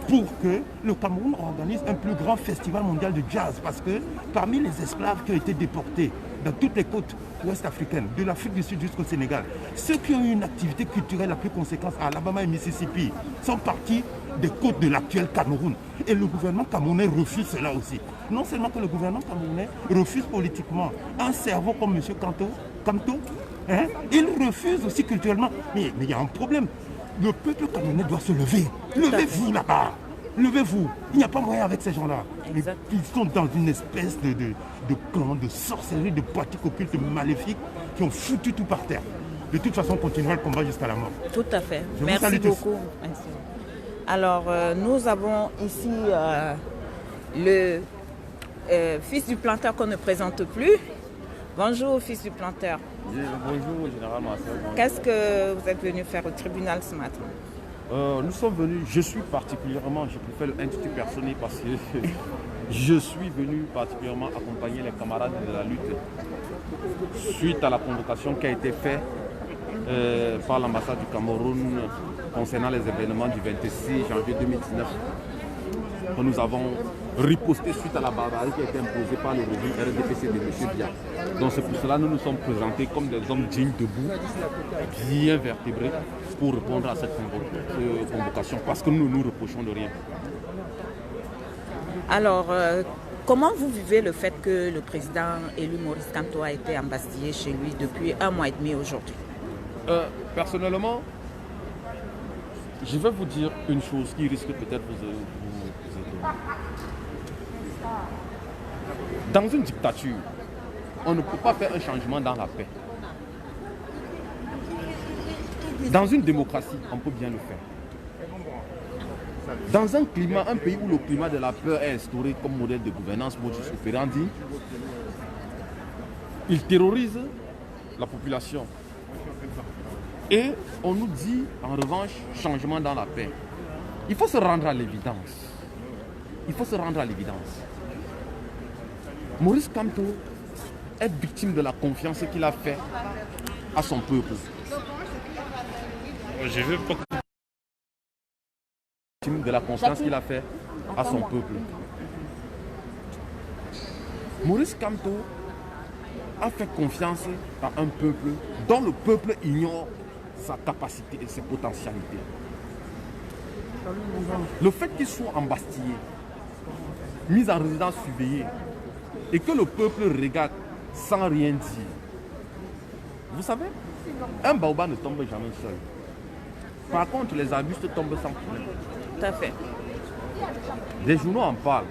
pour que le Cameroun organise un plus grand festival mondial de jazz. Parce que parmi les esclaves qui ont été déportés dans toutes les côtes ouest africaines, de l'Afrique du Sud jusqu'au Sénégal, ceux qui ont eu une activité culturelle la plus conséquente à Alabama et Mississippi sont partis des côtes de l'actuel Cameroun. Et le gouvernement camerounais refuse cela aussi. Non seulement que le gouvernement camerounais refuse politiquement un cerveau comme M. Kamto, hein, il refuse aussi culturellement. Mais il y a un problème. Le peuple camerounais doit se lever. Levez-vous là-bas. Levez-vous. Il n'y a pas moyen avec ces gens-là. Ils sont dans une espèce de clan, de sorcellerie, de pratiques occultes maléfiques qui ont foutu tout par terre. De toute façon, on continuera le combat jusqu'à la mort. Tout à fait. Merci beaucoup. Merci. Alors, nous avons ici le fils du planteur qu'on ne présente plus. Bonjour, fils du planteur. Bonjour, général Marcel. Qu'est-ce que vous êtes venu faire au tribunal ce matin? Nous sommes venus, je suis particulièrement, je préfère l'intitut personnel parce que je suis venu particulièrement accompagner les camarades de la lutte suite à la convocation qui a été faite par l'ambassade du Cameroun concernant les événements du 26 janvier 2019. Que nous avons riposté suite à la barbarie qui a été imposée par le régime RDPC de M. Biya. Donc c'est pour cela que nous nous sommes présentés comme des hommes dignes debout, bien vertébrés, pour répondre à cette convocation, parce que nous ne nous reprochons de rien. Alors, comment vous vivez le fait que le président élu Maurice Kamto a été embastillé chez lui depuis 1 mois et demi aujourd'hui? Personnellement, je vais vous dire une chose qui risque peut-être vous étonner. Dans une dictature, on ne peut pas faire un changement dans la paix. Dans une démocratie, on peut bien le faire. Dans un pays où le climat de la peur est instauré comme modèle de gouvernance, modus operandi, il terrorise la population. Et on nous dit, en revanche, changement dans la paix. Il faut se rendre à l'évidence. Maurice Kamto est victime de la confiance qu'il a faite à son peuple. Je veux pas... Victime de la confiance qu'il a faite à son peuple. Maurice Kamto a fait confiance à un peuple dont le peuple ignore sa capacité et ses potentialités. Le fait qu'il soit embastillé, mis en résidence surveillée, et que le peuple regarde sans rien dire. Vous savez, un baobab ne tombe jamais seul. Par contre, les arbustes tombent sans problème. Tout à fait. Les journaux en parlent.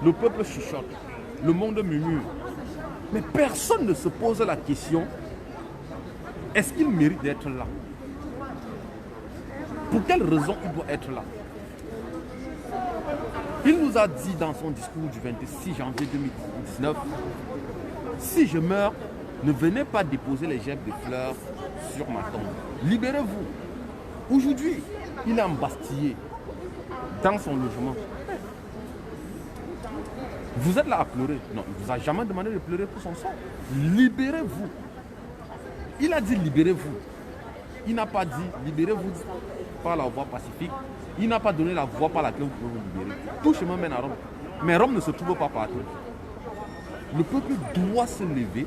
Le peuple chuchote. Le monde murmure. Mais personne ne se pose la question, est-ce qu'il mérite d'être là? Pour quelle raison il doit être là? Il nous a dit dans son discours du 26 janvier 2019, si je meurs, ne venez pas déposer les gerbes de fleurs sur ma tombe. Libérez-vous. Aujourd'hui, il est embastillé dans son logement. Vous êtes là à pleurer. Non, il ne vous a jamais demandé de pleurer pour son sang. Libérez-vous. Il a dit libérez-vous. Il n'a pas dit libérez-vous par la voie pacifique. Il n'a pas donné la voie par laquelle vous pouvez vous libérer. Tout chemin mène à Rome. Mais Rome ne se trouve pas partout. Le peuple doit se lever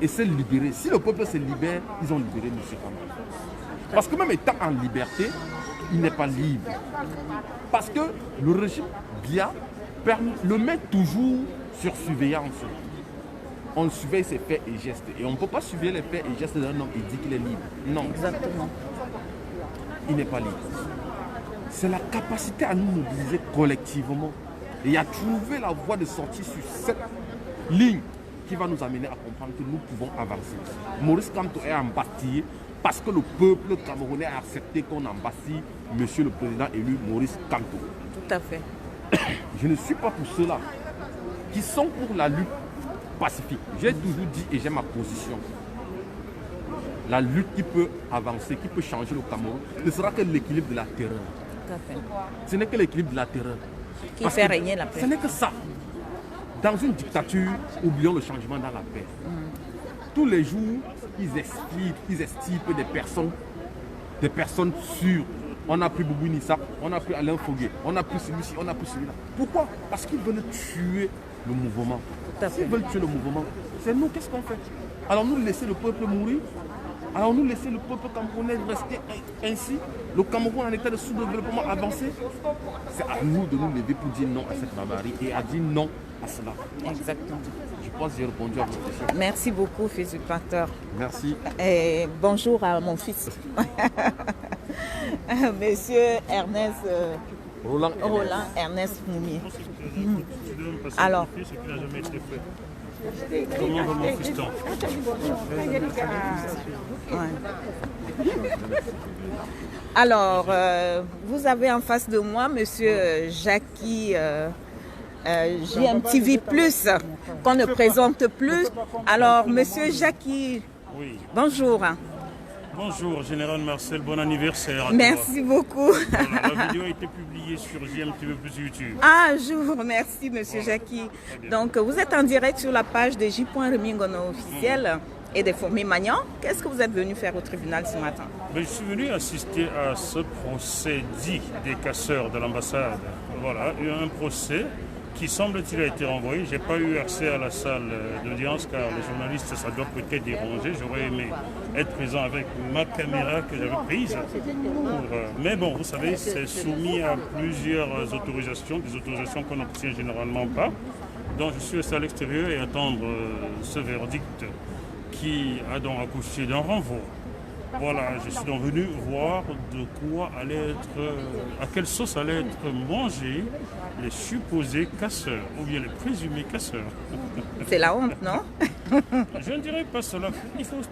et se libérer. Si le peuple se libère, ils ont libéré M. Kamara. Parce que même étant en liberté, il n'est pas libre. Parce que le régime Biya le met toujours sur surveillance. On surveille ses faits et gestes. Et on ne peut pas surveiller les faits et gestes d'un homme et dire qu'il est libre. Non. Exactement. Il n'est pas libre. C'est la capacité à nous mobiliser collectivement et à trouver la voie de sortie sur cette ligne qui va nous amener à comprendre que nous pouvons avancer. Maurice Kamto est embastillé parce que le peuple camerounais a accepté qu'on embastille Monsieur le Président élu Maurice Kamto. Tout à fait. Je ne suis pas pour ceux-là qui sont pour la lutte pacifique. J'ai toujours dit et j'ai ma position. La lutte qui peut avancer, qui peut changer le Cameroun, ne sera que l'équilibre de la terreur. Tout à fait. Ce n'est que l'équilibre de la terreur. Qui fait régner la paix. Ce n'est que ça. Dans une dictature, oublions le changement dans la paix. Tous les jours, ils estiment des personnes sûres. On a pris Boubou Nissa, on a pris Alain Foguet, on a pris celui-ci, on a pris celui-là. Pourquoi? Parce qu'ils veulent tuer le mouvement. S'ils veulent tuer le mouvement, c'est nous, qu'est-ce qu'on fait? Allons-nous laisser le peuple mourir? Allons-nous laisser le peuple camerounais rester ainsi? Le Cameroun en état de sous-développement avancé? C'est à nous de nous lever pour dire non à cette barbarie et à dire non à cela. Exactement. Je pense que j'ai répondu à votre question. Merci beaucoup, fils du pasteur. Merci. Et bonjour à mon fils. Monsieur Ernest Roland Ernest Moumier. Alors, comment va mon fiston? Alors, vous avez en face de moi Monsieur Jackie JMTV+, qu'on ne présente plus. Alors, Monsieur Jackie, oui. Bonjour. Bonjour, Général Marcel, bon anniversaire. Merci beaucoup. Voilà, la vidéo a été publiée sur JMTV+ YouTube. Ah, je vous remercie, Monsieur Jackie. Donc, vous êtes en direct sur la page de J.Remingono officiel et des Fourmis Magnan. Qu'est-ce que vous êtes venu faire au tribunal ce matin? Je suis venu assister à ce procès dit des casseurs de l'ambassade. Voilà, il y a un procès qui semble-t-il a été renvoyé. Je n'ai pas eu accès à la salle d'audience car les journalistes, ça doit peut-être déranger. J'aurais aimé être présent avec ma caméra que j'avais prise. Mais bon, vous savez, c'est soumis à plusieurs autorisations, des autorisations qu'on n'obtient généralement pas. Donc je suis resté à l'extérieur et attendre ce verdict qui a donc accouché d'un renvoi. Voilà, je suis donc venu voir de quoi allait être, à quelle sauce allaient être mangés les supposés casseurs, ou bien les présumés casseurs. C'est la honte, non? Je ne dirais pas cela. Il faut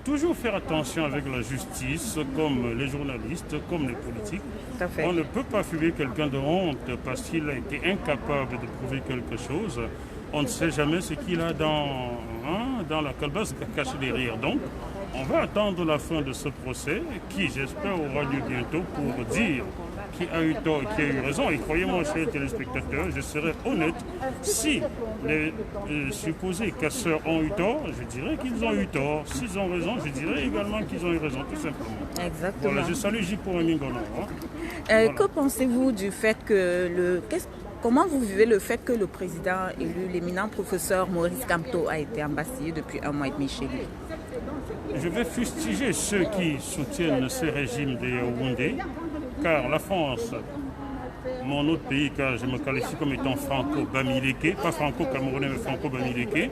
toujours faire attention avec la justice, comme les journalistes, comme les politiques. Tout à fait. On ne peut pas fumer quelqu'un de honte parce qu'il a été incapable de prouver quelque chose. On ne sait jamais ce qu'il a dans la calebasse cachée derrière. Donc, on va attendre la fin de ce procès qui, j'espère, aura lieu bientôt pour dire qui a eu tort et qui a eu raison. Et croyez-moi, chers téléspectateurs, je serai honnête, si les supposés casseurs ont eu tort, je dirais qu'ils ont eu tort. S'ils ont raison, je dirais également qu'ils ont eu raison, tout simplement. Exactement. Voilà, je salue J.Remingono. Voilà. Que pensez-vous du fait que comment vous vivez le fait que le président élu, l'éminent professeur Maurice Kamto, a été embastillé depuis 1 mois et demi chez lui? Je vais fustiger ceux qui soutiennent ces régimes des Yaoundé, car la France, mon autre pays, car je me qualifie comme étant franco-bamileke, pas franco-camerounais, mais franco-bamileke,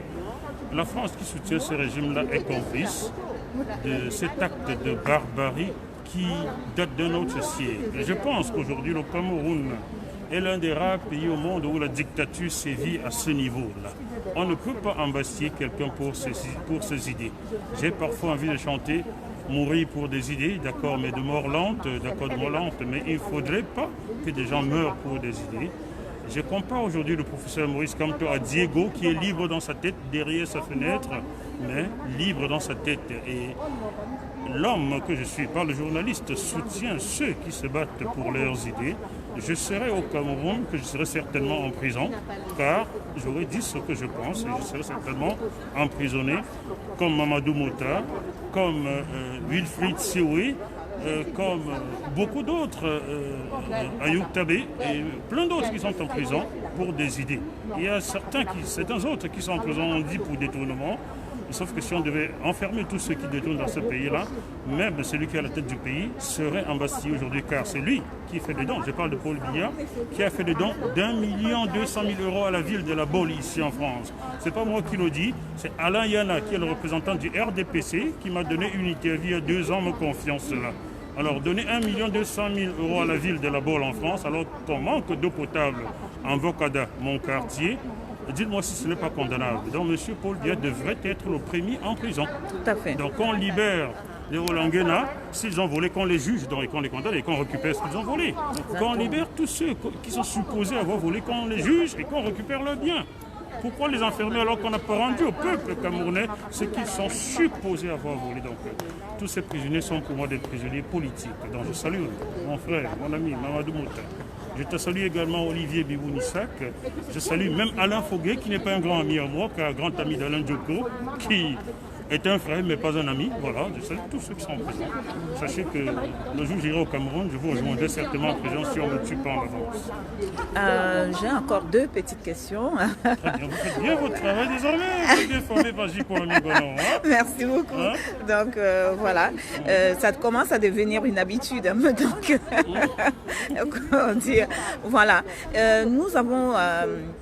la France qui soutient ce régime-là est complice de cet acte de barbarie qui date d'un autre siècle. Je pense qu'aujourd'hui, le Cameroun est l'un des rares pays au monde où la dictature sévit à ce niveau-là. On ne peut pas embastiller quelqu'un pour ses idées. J'ai parfois envie de chanter « Mourir pour des idées », d'accord, mais de mort lente, d'accord, de mort lente, mais il ne faudrait pas que des gens meurent pour des idées. Je compare aujourd'hui le professeur Maurice Kamto à Diego qui est libre dans sa tête, derrière sa fenêtre, mais libre dans sa tête. Et l'homme que je suis, par le journaliste, soutient ceux qui se battent pour leurs idées. Je serai au Cameroun, que je serai certainement en prison, car j'aurais dit ce que je pense et je serai certainement emprisonné, comme Mamadou Mouta, comme Wilfried Sioui, comme beaucoup d'autres, Ayoub Tabé et plein d'autres qui sont en prison pour des idées. Il y a certains autres qui sont en prison, on dit, pour détournement. Sauf que si on devait enfermer tous ceux qui détournent dans ce pays-là, même celui qui est à la tête du pays serait embastillé aujourd'hui, car c'est lui qui fait des dons. Je parle de Paul Biya, qui a fait des dons d'1 200 000 € à la ville de La Baule, ici en France. Ce n'est pas moi qui le dis, c'est Alain Yana, qui est le représentant du RDPC, qui m'a donné une interview il y a 2 ans, me confiant cela. Alors, donner 1 200 000 € à la ville de La Baule en France, alors qu'on manque d'eau potable en Vocada, mon quartier, dites-moi si ce n'est pas condamnable. Donc, M. Paul Biya devrait être le premier en prison. Tout à fait. Donc, on libère les Olangena, s'ils ont volé, qu'on les juge, donc, et qu'on les condamne et qu'on récupère ce qu'ils ont volé. Qu'on libère tous ceux qui sont supposés avoir volé, qu'on les juge et qu'on récupère leurs biens. Pourquoi les enfermer alors qu'on n'a pas rendu au peuple camerounais ce qu'ils sont supposés avoir volé? Donc, tous ces prisonniers sont pour moi des prisonniers politiques. Donc, je salue mon frère, mon ami, Mamadou Mouta. Je te salue également Olivier Bibounissak. Je salue même Alain Foguet, qui n'est pas un grand ami à moi, car un grand ami d'Alain Djoko, qui est un frère mais pas un ami. Voilà, je salue tous ceux qui sont en prison. Sachez que le jour où j'irai au Cameroun, je vous rejoindrai certainement en prison si on ne me tue pas en avance. J'ai encore 2 petites questions. Très bien, vous faites bien votre travail désormais. Vous êtes bien formé par J.Ami Bonon. Hein? Merci beaucoup. Hein? Donc voilà, ça commence à devenir une habitude. Hein? Donc, comment dire, voilà. Nous avons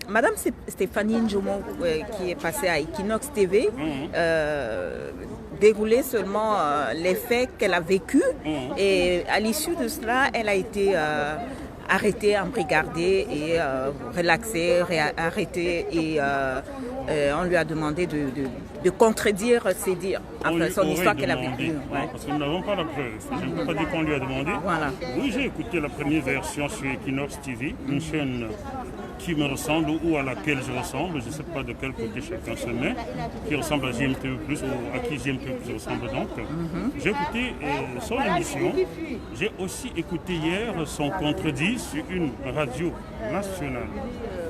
Madame Stéphanie Njomo qui est passée à Equinox TV. Dérouler seulement les faits qu'elle a vécus et à l'issue de cela, elle a été arrêtée, embrigardée et relaxée, arrêtée et on lui a demandé de contredire ses dires, enfin son histoire qu'elle a vécue. Ouais. Parce que nous n'avons pas la preuve. Je ne peux pas dire qu'on lui a demandé. Voilà. Oui, j'ai écouté la première version sur Equinox TV, une chaîne qui me ressemble ou à laquelle je ressemble, je ne sais pas de quel côté chacun se met, qui ressemble à GMTV+, ou à qui GMTV+ ressemble donc. J'ai écouté son émission, j'ai aussi écouté hier son contredit sur une radio nationale.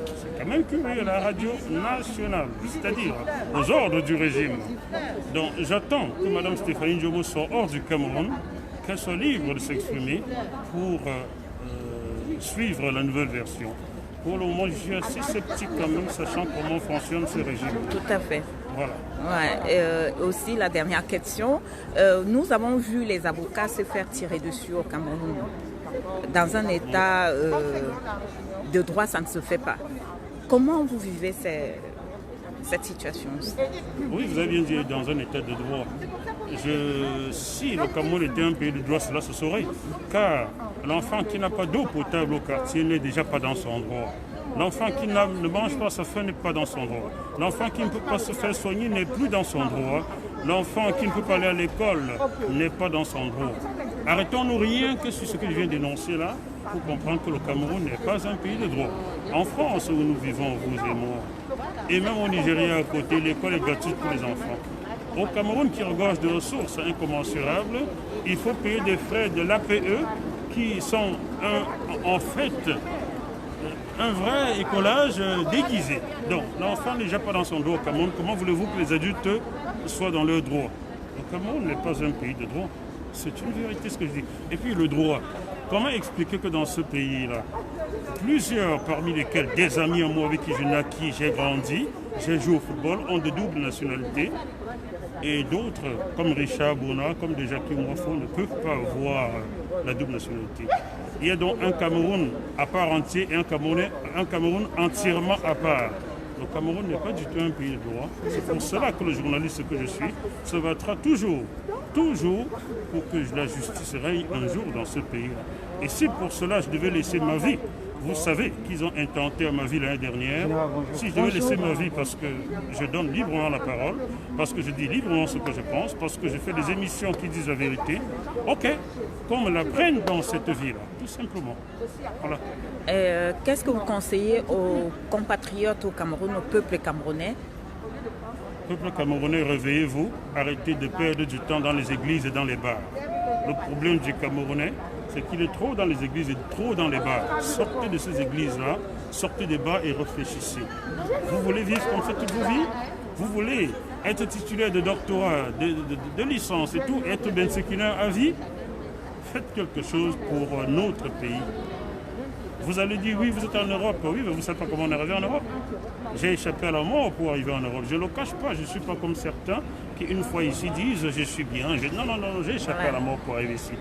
C'est quand même curieux, la radio nationale, c'est-à-dire aux ordres du régime. Donc j'attends que Mme Stéphanie Njomo soit hors du Cameroun, qu'elle soit libre de s'exprimer pour suivre la nouvelle version. Pour le moment, je suis assez sceptique quand même, sachant comment fonctionne ce régime. Tout à fait. Voilà. Ouais, aussi, la dernière question. Nous avons vu les avocats se faire tirer dessus au Cameroun. Dans un état de droit, ça ne se fait pas. Comment vous vivez cette situation? Oui, vous avez bien dit, dans un état de droit. Si le Cameroun était un pays de droit, cela se saurait. Car l'enfant qui n'a pas d'eau potable au quartier n'est déjà pas dans son droit. L'enfant qui ne mange pas sa faim n'est pas dans son droit. L'enfant qui ne peut pas se faire soigner n'est plus dans son droit. L'enfant qui ne peut pas aller à l'école n'est pas dans son droit. Arrêtons-nous rien que sur ce que je viens d'énoncer là, pour comprendre que le Cameroun n'est pas un pays de droit. En France, où nous vivons, vous et moi, et même au Nigeria à côté, l'école est gratuite pour les enfants. Au Cameroun, qui regorge de ressources incommensurables, il faut payer des frais de l'APE qui sont en fait un vrai écolage déguisé. Donc, l'enfant n'est déjà pas dans son droit au Cameroun. Comment voulez-vous que les adultes soient dans leur droit? Le Cameroun n'est pas un pays de droit. C'est une vérité ce que je dis. Et puis le droit. Comment expliquer que dans ce pays-là, plusieurs parmi lesquels des amis à moi avec qui je naquis, j'ai grandi, j'ai joué au football, ont de doubles nationalités, et d'autres, comme Richard Bouna, comme de Jacques Mwafo, ne peuvent pas avoir la double nationalité. Il y a donc un Cameroun à part entier et un Cameroun entièrement à part. Le Cameroun n'est pas du tout un pays de droit. C'est pour cela que le journaliste que je suis se battra toujours pour que la justice règne un jour dans ce pays-là. Et si pour cela je devais laisser ma vie Vous savez qu'ils ont intenté à ma vie l'année dernière. Si je devais laisser ma vie parce que je donne librement la parole, parce que je dis librement ce que je pense, parce que je fais des émissions qui disent la vérité, ok, qu'on me la prenne dans cette vie-là, tout simplement. Voilà. Qu'est-ce que vous conseillez aux compatriotes au Cameroun, au peuple camerounais? Peuple camerounais, réveillez-vous, arrêtez de perdre du temps dans les églises et dans les bars. Le problème du Camerounais, c'est qu'il est trop dans les églises et trop dans les bars. Sortez de ces églises-là, sortez des bars et réfléchissez. Vous voulez vivre comme ça toute vos vies? Vous voulez être titulaire de doctorat, de licence et tout, être ben séculaire à vie? Faites quelque chose pour notre pays. Vous allez dire, oui, vous êtes en Europe. Oui, mais vous ne savez pas comment on est arrivé en Europe. J'ai échappé à la mort pour arriver en Europe. Je ne le cache pas, je ne suis pas comme certains qui, une fois ici, disent, je suis bien. Non, j'ai échappé à la mort pour arriver ici.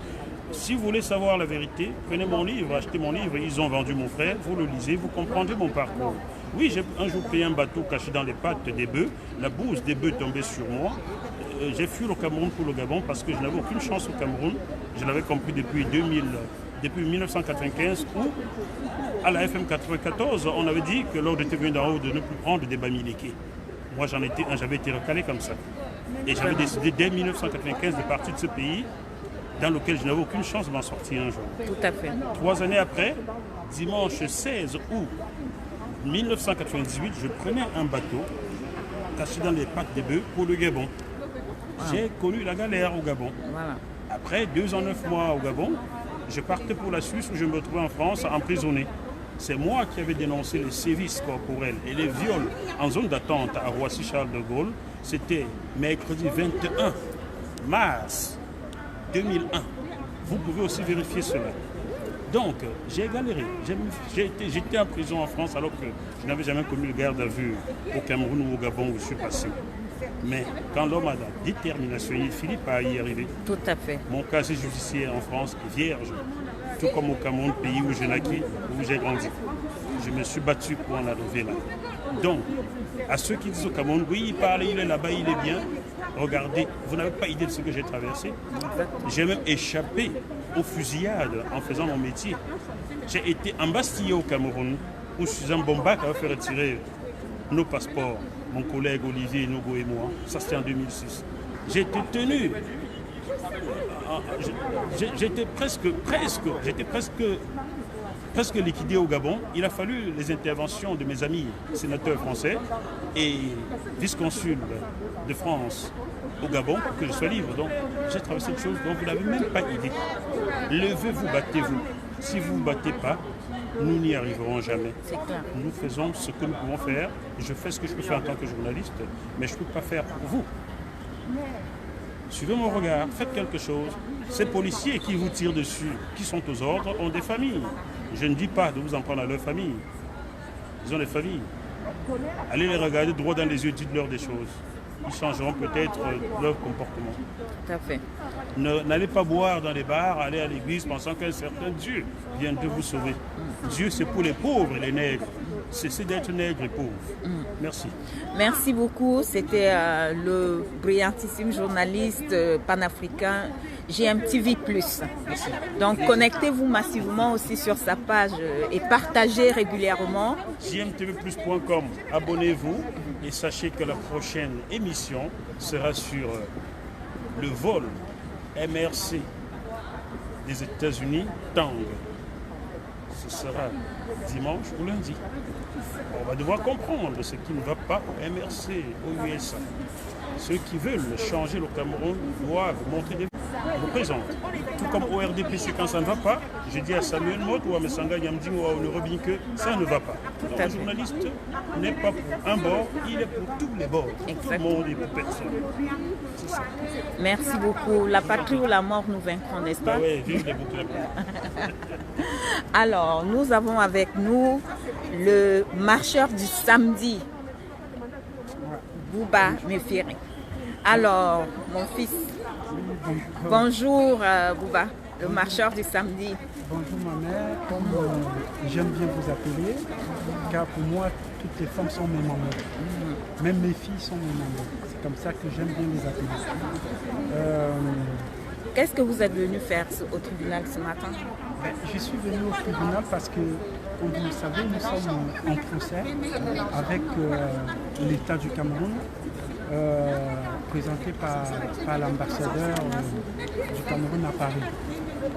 Si vous voulez savoir la vérité, prenez mon livre, achetez mon livre. Ils ont vendu mon frère, vous le lisez, vous comprendrez mon parcours. Oui, j'ai un jour payé un bateau caché dans les pattes des bœufs. La bouse des bœufs tombait sur moi. J'ai fui le Cameroun pour le Gabon parce que je n'avais aucune chance au Cameroun. Je l'avais compris depuis 1995 où, à la FM 94, on avait dit que l'ordre était venu d'en haut de ne plus prendre des bamileke. Moi, j'avais été recalé comme ça. Et j'avais décidé dès 1995 de partir de ce pays dans lequel je n'avais aucune chance de m'en sortir un jour. Tout à fait. 3 années après, dimanche 16 août 1998, je prenais un bateau caché dans les pattes des bœufs pour le Gabon. J'ai connu la galère au Gabon. Voilà. Après 2 ans 9 mois au Gabon, je partais pour la Suisse où je me retrouvais en France emprisonné. C'est moi qui avais dénoncé les sévices corporels et les viols en zone d'attente à Roissy-Charles de Gaulle. C'était mercredi 21 mars 2001. Vous pouvez aussi vérifier cela. Donc, j'ai galéré. J'étais en prison en France alors que je n'avais jamais commis le garde à vue au Cameroun ou au Gabon où je suis passé. Mais quand l'homme a de la détermination, il finit par y arriver. Tout à fait. Mon casier judiciaire en France est vierge, tout comme au Cameroun, pays où j'ai naquis, où j'ai grandi. Je me suis battu pour en arriver là. Donc, à ceux qui disent au Cameroun, oui, il parle, il est là-bas, il est bien. Regardez, vous n'avez pas idée de ce que j'ai traversé. J'ai même échappé aux fusillades en faisant mon métier. J'ai été embastillé au Cameroun, où Suzanne Bombac a fait retirer nos passeports. Mon collègue Olivier Nogo et moi, ça c'était en 2006. J'ai été tenu, j'étais presque liquidé au Gabon. Il a fallu les interventions de mes amis sénateurs français et vice-consuls de France au Gabon pour que je sois libre. Donc j'ai traversé des choses dont vous n'avez même pas idée. Levez-vous, battez-vous. Si vous ne vous battez pas, nous n'y arriverons jamais. Nous faisons ce que nous pouvons faire. Je fais ce que je peux faire en tant que journaliste, mais je ne peux pas faire pour vous. Suivez mon regard, faites quelque chose. Ces policiers qui vous tirent dessus, qui sont aux ordres, ont des familles. Je ne dis pas de vous en prendre à leur famille. Ils ont des familles. Allez les regarder droit dans les yeux, dites-leur des choses. Ils changeront peut-être leur comportement. Tout à fait. N'allez pas boire dans les bars, allez à l'église pensant qu'un certain Dieu vient de vous sauver. Dieu, c'est pour les pauvres et les nègres. Cessez d'être nègres et pauvres. Merci. Merci beaucoup. C'était le brillantissime journaliste panafricain GMTV+. Donc connectez-vous massivement aussi sur sa page et partagez régulièrement. GMTV+.com. Abonnez-vous et sachez que la prochaine émission sera sur le vol MRC des États-Unis, Tang. Ce sera dimanche ou lundi. On va devoir comprendre ce qui ne va pas au MRC, aux USA. Ceux qui veulent changer le Cameroun doivent montrer des représente. Tout comme au RDPC, quand ça ne va pas, je dis à Samuel Mott ou à Messanga Nyamding ou à Olorobin que ça ne va pas. Donc, le journaliste n'est pas pour un bord, il est pour tous les bords. Tout le monde est pour personne. C'est ça. Merci beaucoup. La patrie ou la mort nous vaincront, n'est-ce pas? Oui, vive les boucles. Alors, nous avons avec nous le marcheur du samedi, Bouba Méfiri. Alors, mon fils, bonjour Bouba, le marcheur du samedi. Bonjour ma mère, comme j'aime bien vous appeler, car pour moi, toutes les femmes sont mes mamans. Même mes filles sont mes mamans. C'est comme ça que j'aime bien les appeler. Qu'est-ce que vous êtes venu faire au tribunal ce matin? Je suis venu au tribunal parce que, comme vous le savez, nous sommes en procès avec l'État du Cameroun, présenté par l'ambassadeur du Cameroun à Paris.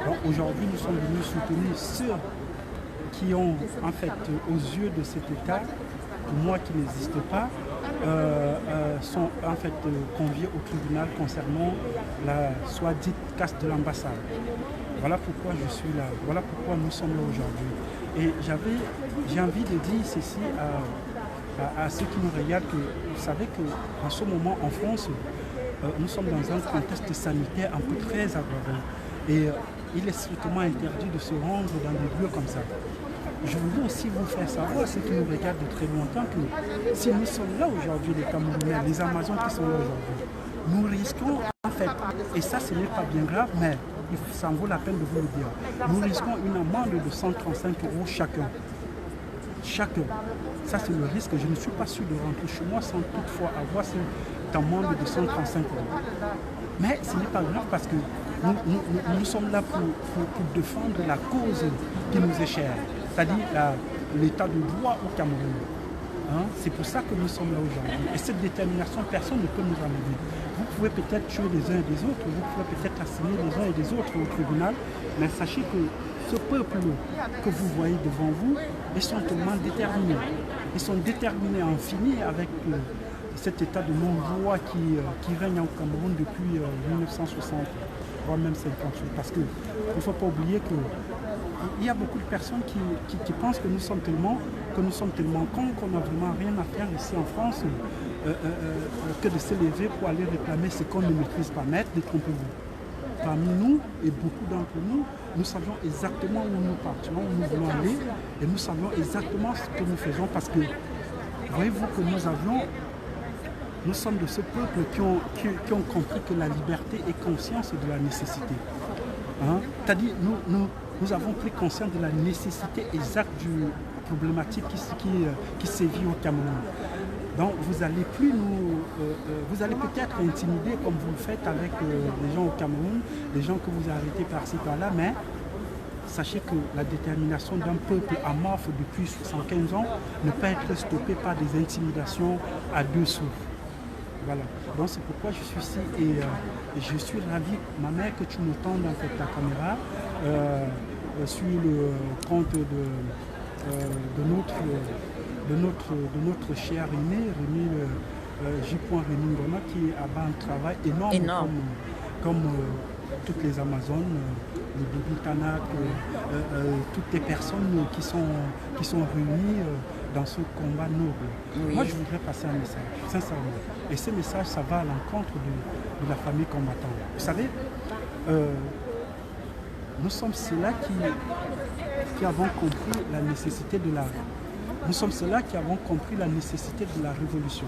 Donc aujourd'hui, nous sommes venus soutenir ceux qui ont, en fait, aux yeux de cet État, pour moi qui n'existe pas, sont en fait conviés au tribunal concernant la soit dite casse de l'ambassade. Voilà pourquoi je suis là, voilà pourquoi nous sommes là aujourd'hui. Et j'ai envie de dire ceci à ceux qui nous regardent que vous savez qu'en ce moment en France, nous sommes dans un contexte sanitaire un peu très aggravé. Et il est strictement interdit de se rendre dans des lieux comme ça. Je voulais aussi vous faire savoir, ceux qui nous regardent de très longtemps, que si nous sommes là aujourd'hui, les Camerounais, les Amazones qui sont là aujourd'hui, nous risquons en fait, et ça ce n'est pas bien grave, mais ça en vaut la peine de vous le dire, nous risquons une amende de 135 € chacun. Chacun. Ça c'est le risque. Je ne suis pas sûr de rentrer chez moi sans toutefois avoir cette amende de 135 €. Mais ce n'est pas grave parce que nous sommes là pour défendre la cause qui nous est chère, c'est-à-dire l'état de droit au Cameroun. Hein? C'est pour ça que nous sommes là aujourd'hui. Et cette détermination, personne ne peut nous enlever. Vous pouvez peut-être tuer les uns et les autres, vous pouvez peut-être assigner les uns et les autres au tribunal, mais sachez que ce peuple que vous voyez devant vous, ils sont tellement déterminés. Ils sont déterminés à en finir avec cet état de non-droit qui règne au Cameroun depuis 1960, voire même 58. Parce qu'il ne faut pas oublier qu'il y a beaucoup de personnes qui pensent que nous sommes tellement cons qu'on n'a vraiment rien à faire ici en France que de se lever pour aller réclamer ce qu'on ne maîtrise pas. Mais détrompez-vous. Parmi nous, et beaucoup d'entre nous, nous savions exactement où nous partions, où nous voulons aller, et nous savions exactement ce que nous faisons parce que, voyez-vous que nous sommes de ce peuple qui ont compris que la liberté est conscience de la nécessité. Hein? C'est-à-dire, nous avons pris conscience de la nécessité exacte du problématique qui sévit au Cameroun. Donc vous allez peut-être intimider comme vous le faites avec les gens au Cameroun, les gens que vous arrêtez par-ci par-là, mais sachez que la détermination d'un peuple amorphe depuis 75 ans ne peut être stoppée par des intimidations à deux souffles. Voilà. Donc c'est pourquoi je suis ici et je suis ravi, ma mère, que tu me tendes en fait ta caméra sur le compte de notre cher Rémi J. Rémi Ngona, qui a un travail énorme. Comme toutes les Amazones, les Bibi Tanak, toutes les personnes qui sont réunies dans ce combat noble. Oui. Moi, je voudrais passer un message, sincèrement. Et ce message, ça va à l'encontre de la famille combattante. Vous savez, nous sommes ceux-là qui avons compris la nécessité de la... Nous sommes ceux-là qui avons compris la nécessité de la révolution.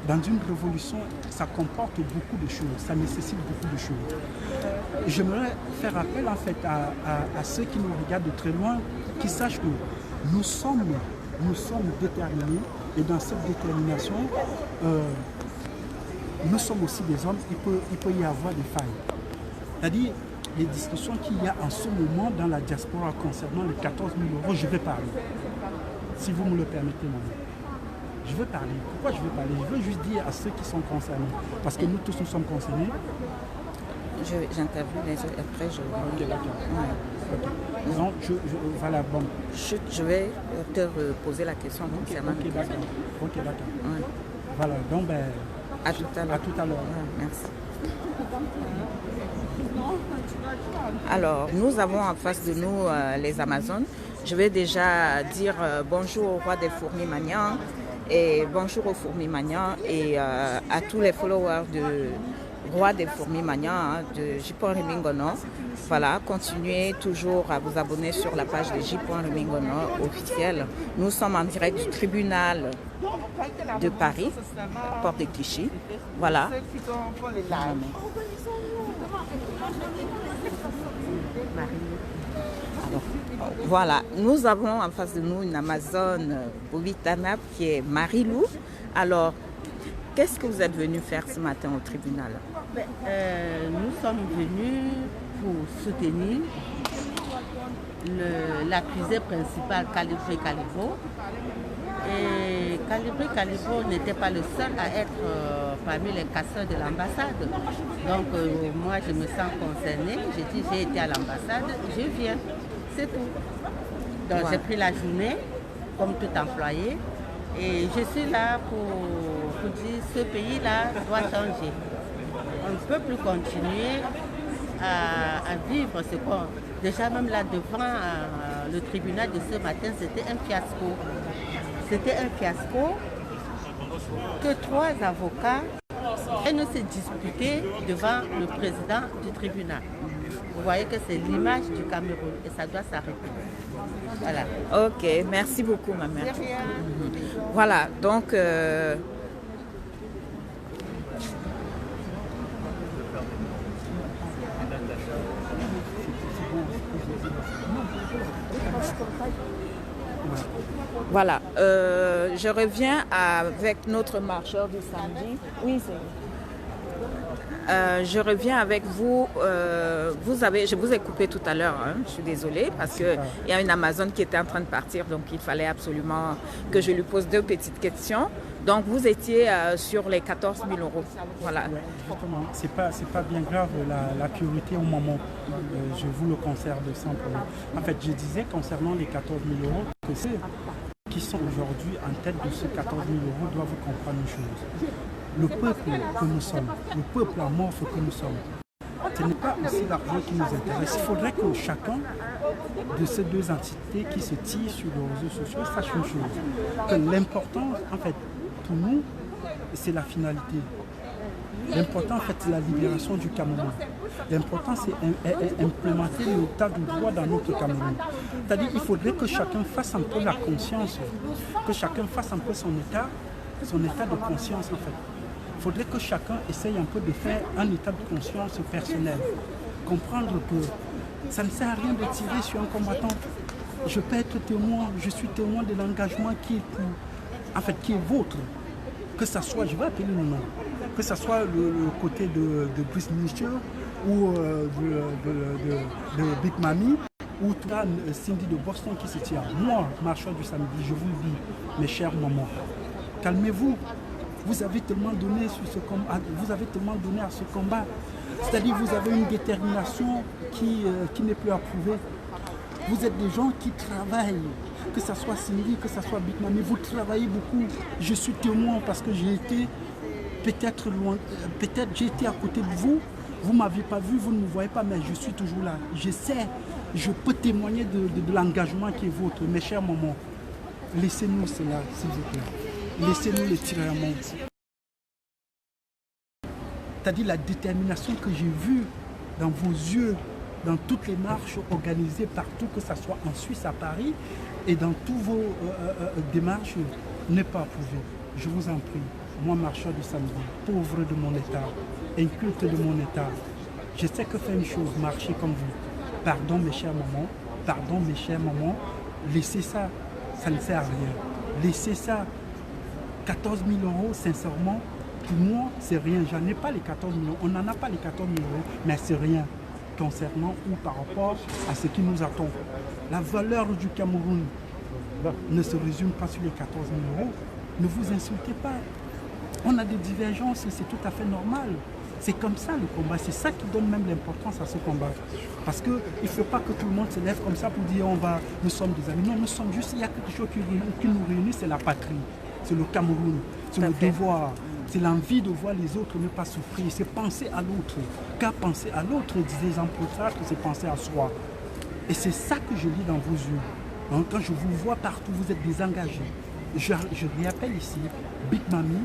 Dans une révolution, ça comporte beaucoup de choses, ça nécessite beaucoup de choses. J'aimerais faire appel en fait à ceux qui nous regardent de très loin, qui sachent que nous sommes déterminés, et dans cette détermination, nous sommes aussi des hommes, il peut y avoir des failles. C'est-à-dire, les discussions qu'il y a en ce moment dans la diaspora concernant les 14 000 €, je vais parler. Si vous me le permettez, maman. Je veux parler. Pourquoi je veux parler? Je veux juste dire à ceux qui sont concernés, parce que nous tous nous sommes concernés. J'interviewe les autres, après je... Ok, d'accord. Ouais. Donc, voilà, bon. Je vais te poser la question concernant... Ok, d'accord. Ok, d'accord. Ouais. Voilà, donc ben... À tout à l'heure. À tout à l'heure. Ouais, merci. Alors, nous avons en face de nous les Amazones. Je vais déjà dire bonjour au roi des fourmis maniants et bonjour aux fourmis maniants et à tous les followers du roi des fourmis maniants de J. Rémi Ngona. Voilà, continuez toujours à vous abonner sur la page de J. Rémi Ngona officielle. Nous sommes en direct du tribunal de Paris, porte de Clichy. Voilà. Alors, voilà, nous avons en face de nous une Amazone Bovitanap qui est Marie-Lou. Alors, qu'est-ce que vous êtes venu faire ce matin au tribunal? Nous sommes venus pour soutenir l'accusé principal, Calibré Calibro. Et Calibré Calibro n'était pas le seul à être parmi les casseurs de l'ambassade. Donc moi je me sens concernée, j'ai dit j'ai été à l'ambassade, je viens, c'est tout. Donc j'ai pris la journée comme tout employé et je suis là pour dire ce pays-là doit changer. On ne peut plus continuer à vivre ce qu'on... Déjà même là devant le tribunal de ce matin, c'était un fiasco. C'était un fiasco que 3 avocats viennent se disputer devant le président du tribunal. Vous voyez que c'est l'image du Cameroun et ça doit s'arrêter. Voilà. Ok, merci beaucoup ma mère. Voilà, donc... Voilà, je reviens avec notre marcheur du samedi. Oui, c'est je reviens avec vous. Je vous ai coupé tout à l'heure, hein, je suis désolée, parce qu'il y a une Amazone qui était en train de partir, donc il fallait absolument que je lui pose 2 petites questions. Donc vous étiez sur les 14 000 €. Voilà. C'est pas bien grave la priorité au moment. Je vous le conserve sans problème. En fait, je disais concernant les 14 000 € que ceux qui sont aujourd'hui en tête de ces 14 000 € doivent comprendre une chose. Le peuple que nous sommes, le peuple amorphe que nous sommes, ce n'est pas aussi l'argent qui nous intéresse. Il faudrait que chacun de ces 2 entités qui se tirent sur les réseaux sociaux sache une chose. Que l'important, en fait, pour nous, c'est la finalité. L'important, en fait, c'est la libération du Cameroun. L'important, c'est implémenter l'état du droit dans notre Cameroun. C'est-à-dire qu'il faudrait que chacun fasse un peu la conscience, que chacun fasse un peu son état de conscience, en fait. Il faudrait que chacun essaye un peu de faire un état de conscience personnel. Comprendre que ça ne sert à rien de tirer sur un combattant. Je peux être témoin, je suis témoin de l'engagement qui est vôtre. Que ce soit, je vais appeler le nom, que ce soit le côté de Brice Mitchell ou de Big Mami ou Cindy de Boston qui se tient. Moi, marcheur du samedi, je vous le dis, mes chers mamans, calmez-vous. Vous avez tellement donné sur ce combat, vous avez tellement donné à ce combat. C'est-à-dire vous avez une détermination qui n'est plus approuvée. Vous êtes des gens qui travaillent, que ce soit Cindy, que ce soit Big Mami, vous travaillez beaucoup. Je suis témoin parce que j'ai été peut-être loin, peut-être j'ai été à côté de vous. Vous ne m'avez pas vu, vous ne me voyez pas, mais je suis toujours là. Je sais, je peux témoigner de l'engagement qui est vôtre. Mes chers mamans, laissez-nous cela, s'il vous plaît. Laissez-nous le tirer à main. C'est-à-dire la détermination que j'ai vue dans vos yeux, dans toutes les marches organisées partout, que ce soit en Suisse, à Paris, et dans tous vos démarches, n'est pas approuvée. Je vous en prie, moi marcheur du samedi, pauvre de mon état, inculte de mon état, je sais que faire une chose, marcher comme vous. Pardon mes chers mamans, laissez ça, ça ne sert à rien. Laissez ça. 14 000 €, sincèrement, pour moi, c'est rien. J'en ai pas les 14 000 €. On n'en a pas les 14 000 €, mais c'est rien concernant ou par rapport à ce qui nous attend. La valeur du Cameroun ne se résume pas sur les 14 000 €. Ne vous insultez pas. On a des divergences et c'est tout à fait normal. C'est comme ça le combat. C'est ça qui donne même l'importance à ce combat. Parce qu'il ne faut pas que tout le monde se lève comme ça pour dire nous sommes des amis. Non, nous sommes juste, il y a quelque chose qui nous réunit, c'est la patrie. C'est le Cameroun, c'est le devoir, c'est l'envie de voir les autres ne pas souffrir, c'est penser à l'autre. Car penser à l'autre, disait Jean Paul, c'est penser à soi. Et c'est ça que je lis dans vos yeux. Donc, quand je vous vois partout, vous êtes désengagés. Je réappelle ici Big Mami,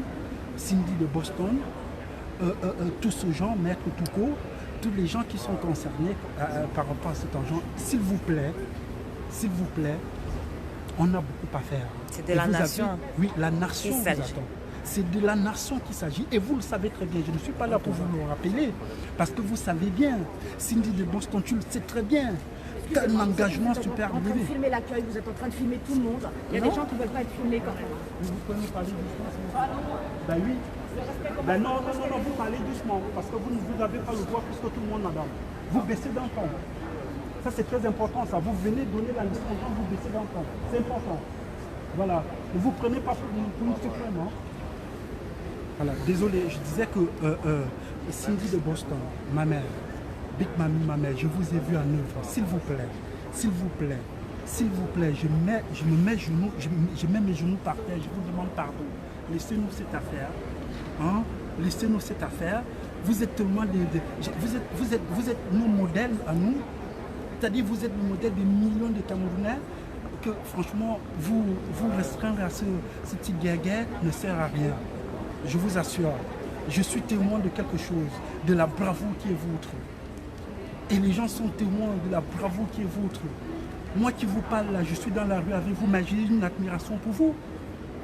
Cindy de Boston, tous ces gens, Maître Touko, tous les gens qui sont concernés par rapport à cet argent. S'il vous plaît, on a beaucoup à faire. C'est de la nation. Oui, la nation vous attend. C'est de la nation qu'il s'agit. Et vous le savez très bien. Je ne suis pas là pour vous le rappeler. Parce que vous savez bien. Cindy de Boston, tu le sais très bien. Tu as un engagement super élevé. Vous êtes en train de filmer l'accueil, vous êtes en train de filmer tout le monde. Il y a des gens qui ne veulent pas être filmés quand même. Vous pouvez nous parler du France? Ben oui. Ben non, vous parlez doucement, parce que vous n'avez pas le droit plus que tout le monde, madame. Vous baissez d'un ton. Ça, c'est très important, ça. Vous venez donner la liste, vous baissez d'un ton. C'est important. Voilà. Ne vous prenez pas pour une suprême. Hein. Voilà. Désolé, je disais que Cindy de Boston, ma mère, Big Mami, ma mère, je vous ai vu en œuvre. S'il vous plaît, s'il vous plaît, s'il vous plaît, je mets mes genoux par terre, je vous demande pardon. Laissez-nous cette affaire. Hein? Laissez-nous cette affaire. Vous êtes tellement vous êtes nos modèles à nous. C'est-à-dire vous êtes le modèle des millions de Camerounais que franchement vous restreindre à ce petit guerre ne sert à rien. Je vous assure, je suis témoin de quelque chose, de la bravoure qui est vôtre. Et les gens sont témoins de la bravoure qui est vôtre. Moi qui vous parle là, je suis dans la rue avec vous, mais j'ai une admiration pour vous.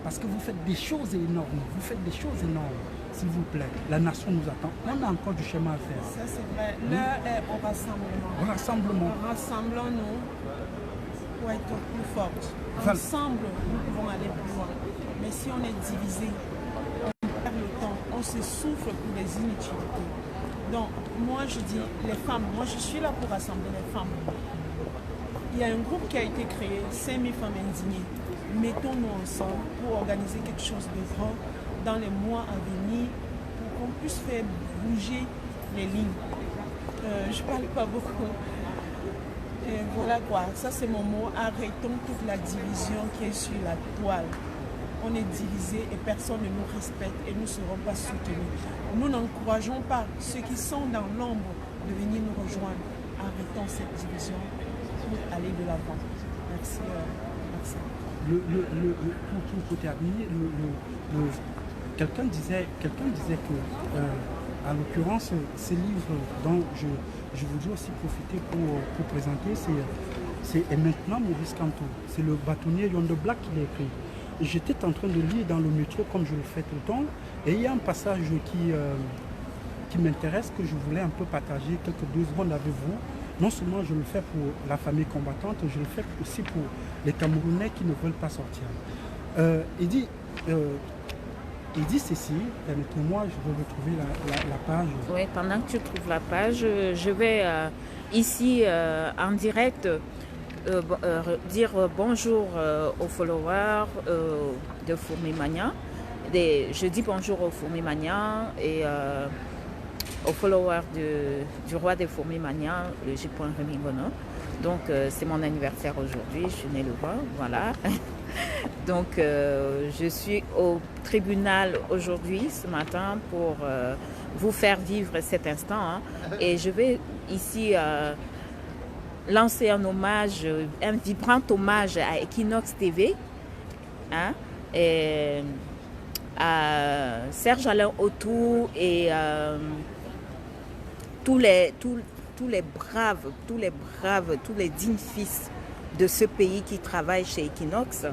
Parce que vous faites des choses énormes, vous faites des choses énormes. S'il vous plaît, la nation nous attend. On a encore du chemin à faire. Ça c'est vrai. L'heure est au rassemblement. Au rassemblement. Rassemblons-nous pour être plus fortes. Voilà. Ensemble, nous pouvons aller plus loin. Mais si on est divisé, on perd le temps, on se souffle pour des inutilités. Donc, moi je dis, les femmes, moi je suis là pour rassembler les femmes. Il y a un groupe qui a été créé, 5000 femmes indignées. Mettons-nous ensemble pour organiser quelque chose de grand dans les mois à venir pour qu'on puisse faire bouger les lignes. Je ne parle pas beaucoup. Et voilà quoi, ça c'est mon mot. Arrêtons toute la division qui est sur la toile. On est divisé et personne ne nous respecte et nous ne serons pas soutenus. Nous n'encourageons pas ceux qui sont dans l'ombre de venir nous rejoindre. Arrêtons cette division pour aller de l'avant. Merci. Merci. Pour terminer, quelqu'un disait que, à l'occurrence, ces livres dont je voudrais aussi profiter pour présenter, c'est Et maintenant Maurice Kamto. C'est le bâtonnier Yondo Black qui l'a écrit. J'étais en train de lire dans le métro comme je le fais tout le temps, et il y a un passage qui m'intéresse, que je voulais un peu partager quelques 2 secondes avec vous. Non seulement je le fais pour la famille combattante, je le fais aussi pour les Camerounais qui ne veulent pas sortir. Il dit ceci, permettez-moi, je vais retrouver la page. Oui, pendant que tu trouves la page, je vais ici en direct dire bonjour aux followers de Fourmi Magnan. Je dis bonjour aux Fourmi Magnan et aux followers du roi des Fourmi Magnan, le J.Remy Gono. Donc c'est mon anniversaire aujourd'hui, je suis née le 20, voilà. Donc je suis au tribunal aujourd'hui, ce matin, pour vous faire vivre cet instant. Hein. Et je vais ici lancer un hommage, un vibrant hommage à Equinox TV, hein, et à Serge Alain Autou et tous les braves, tous les dignes fils de ce pays qui travaillent chez Equinox.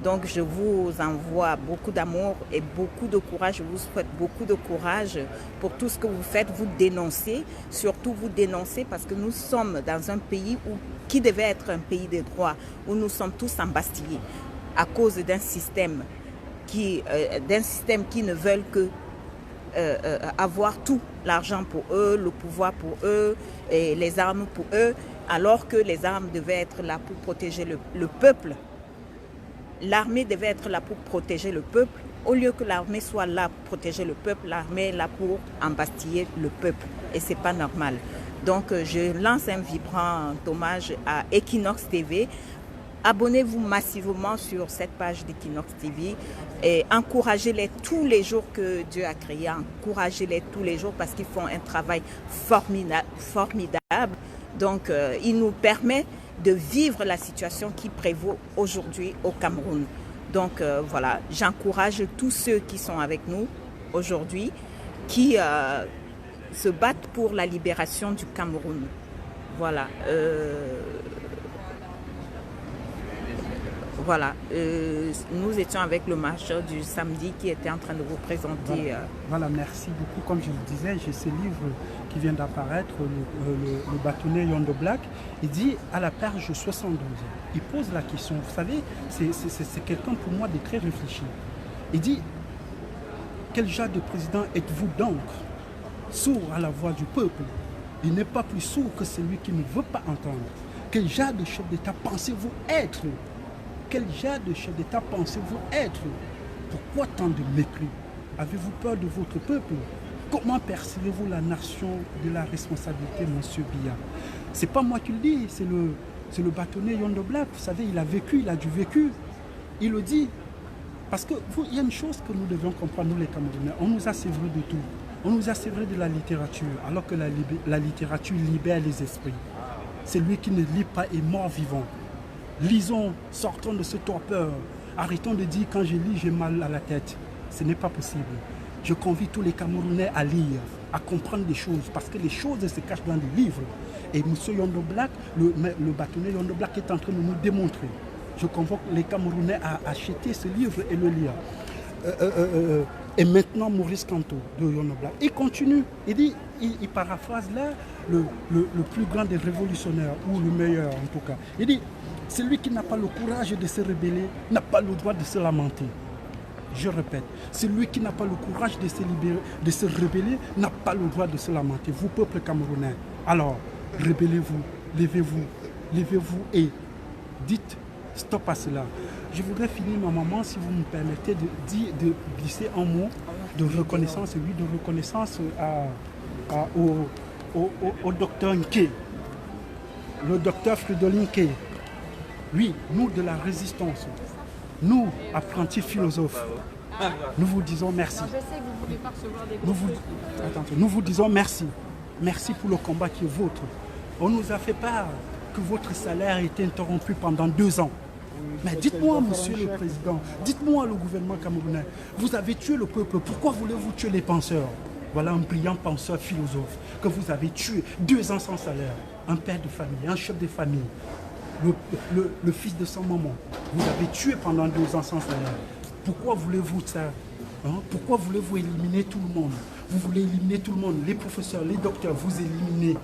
Donc je vous envoie beaucoup d'amour et beaucoup de courage. Je vous souhaite beaucoup de courage pour tout ce que vous faites. Vous dénoncez, surtout vous dénoncez, parce que nous sommes dans un pays qui devait être un pays de droit, où nous sommes tous embastillés à cause d'un système qui ne veut que avoir tout, l'argent pour eux, le pouvoir pour eux, et les armes pour eux, alors que les armes devaient être là pour protéger le peuple. L'armée devait être là pour protéger le peuple. Au lieu que l'armée soit là pour protéger le peuple, l'armée est là pour embastiller le peuple. Et ce n'est pas normal. Donc je lance un vibrant hommage à Equinox TV. Abonnez-vous massivement sur cette page d'Equinox TV et encouragez-les tous les jours que Dieu a créé. Encouragez-les tous les jours parce qu'ils font un travail formidable. Donc il nous permet de vivre la situation qui prévaut aujourd'hui au Cameroun. Donc voilà, j'encourage tous ceux qui sont avec nous aujourd'hui, qui se battent pour la libération du Cameroun. Voilà. Voilà, nous étions avec le marcheur du samedi qui était en train de vous présenter. Voilà, merci beaucoup. Comme je le disais, j'ai ce livre qui vient d'apparaître, le bâtonnier Yondo Black. Il dit à la page 72, il pose la question. Vous savez, c'est quelqu'un pour moi de très réfléchi. Il dit, Quel genre de président êtes-vous donc? Sourd à la voix du peuple. Il n'est pas plus sourd que celui qui ne veut pas entendre. Quel genre de chef d'État pensez-vous être? Quel genre de chef d'État pensez-vous être? Pourquoi tant de mépris? Avez-vous peur de votre peuple? Comment percevez-vous la nation de la responsabilité, monsieur Biya? C'est pas moi qui le dis, c'est le bâtonnier Yondo Black. Vous savez, il a vécu, il a du vécu. Il le dit. Parce qu'il y a une chose que nous devons comprendre, nous les Camerounais. On nous a sévré de tout. On nous a sévré de la littérature, alors que la littérature libère les esprits. Celui qui ne lit pas est mort vivant. Lisons, sortons de ce torpeur. Arrêtons de dire quand je lis, j'ai mal à la tête. Ce n'est pas possible. Je convie tous les Camerounais à lire, à comprendre des choses, parce que les choses se cachent dans des livres. Et M. Yondo Black, le bâtonnier Yondo Black est en train de nous démontrer. Je convoque les Camerounais à acheter ce livre et le lire. Et maintenant, Maurice Kanto de Yondo Black, il continue. Il dit, il paraphrase là le plus grand des révolutionnaires, ou le meilleur en tout cas. Il dit, celui qui n'a pas le courage de se rebeller n'a pas le droit de se lamenter. Je répète, celui qui n'a pas le courage de se rebeller n'a pas le droit de se lamenter. Vous, peuple camerounais, alors, rebellez-vous, levez-vous et dites stop à cela. Je voudrais finir ma maman, si vous me permettez, de glisser un mot de reconnaissance, oui, de reconnaissance au docteur Nké, le docteur Fridolin Nké. Oui, nous de la résistance, nous, apprentis philosophes, nous vous disons merci. Nous vous disons merci. Merci pour le combat qui est vôtre. On nous a fait part que votre salaire a été interrompu pendant 2 ans. Mais dites-moi, monsieur le président, dites-moi le gouvernement camerounais, vous avez tué le peuple, pourquoi voulez-vous tuer les penseurs? Voilà un brillant penseur philosophe que vous avez tué 2 ans sans salaire. Un père de famille, un chef de famille, le fils de son maman. Vous avez tué pendant 2 ans sans salaire. Pourquoi voulez-vous ça? Pourquoi voulez-vous éliminer tout le monde? Vous voulez éliminer tout le monde, les professeurs, les docteurs, vous éliminez.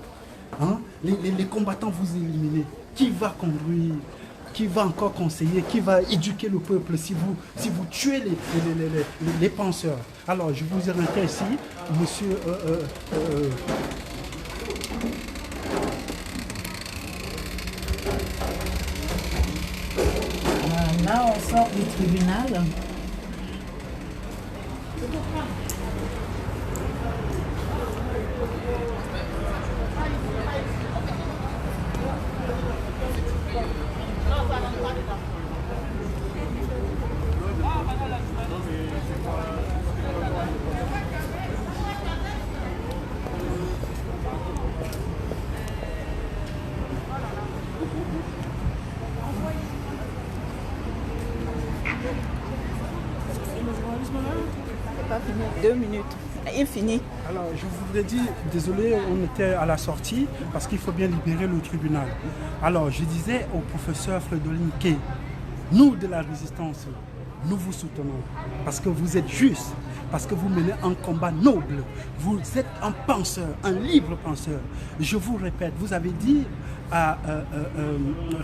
Les combattants, vous éliminez. Qui va conduire? Qui va encore conseiller? Qui va éduquer le peuple si vous tuez les penseurs? Alors, je vous ai rentré ici, monsieur... Là, on sort du tribunal. Pas fini. 2 minutes. Infini. Alors, je voudrais dire, désolé, on était à la sortie parce qu'il faut bien libérer le tribunal. Alors, je disais au professeur Fridolin Nké, nous de la résistance, nous vous soutenons parce que vous êtes juste, parce que vous menez un combat noble. Vous êtes un penseur, un libre penseur. Je vous répète, vous avez dit à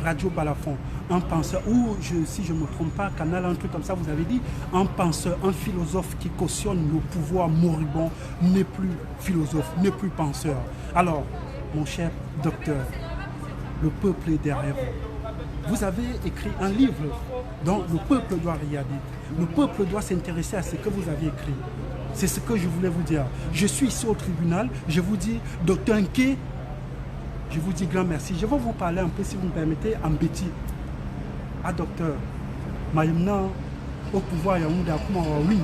Radio Balafon, un penseur, ou si je ne me trompe pas, Canal, un truc comme ça, vous avez dit, un penseur, un philosophe qui cautionne le pouvoir moribond n'est plus philosophe, n'est plus penseur. Alors, mon cher docteur, le peuple est derrière vous. Vous avez écrit un livre dont le peuple doit regarder. Le peuple doit s'intéresser à ce que vous avez écrit. C'est ce que je voulais vous dire. Je suis ici au tribunal, je vous dis, docteur Nké, je vous dis grand merci. Je vais vous parler un peu, si vous me permettez, en bêtis. Ah, docteur, Maïmna, au pouvoir Yaoundé, oui.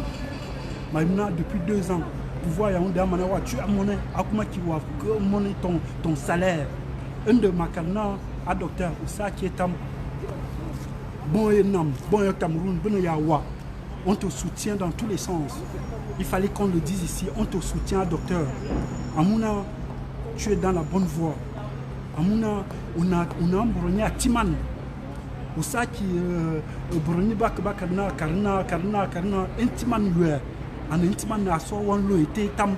Maïmna, depuis 2 ans, pouvoir Yaoundé, tu as monnaie, ton salaire. Un de ma carna, ah, docteur, ça qui est bon Cameroun, bon Yawa. On te soutient dans tous les sens. Il fallait qu'on le dise ici, on te soutient, docteur. Amouna, tu es dans la bonne voie. Amouna, on a brûlé à Timan. Au ça qui brûlé karna, intiman lui. En intiman a so on le était tam.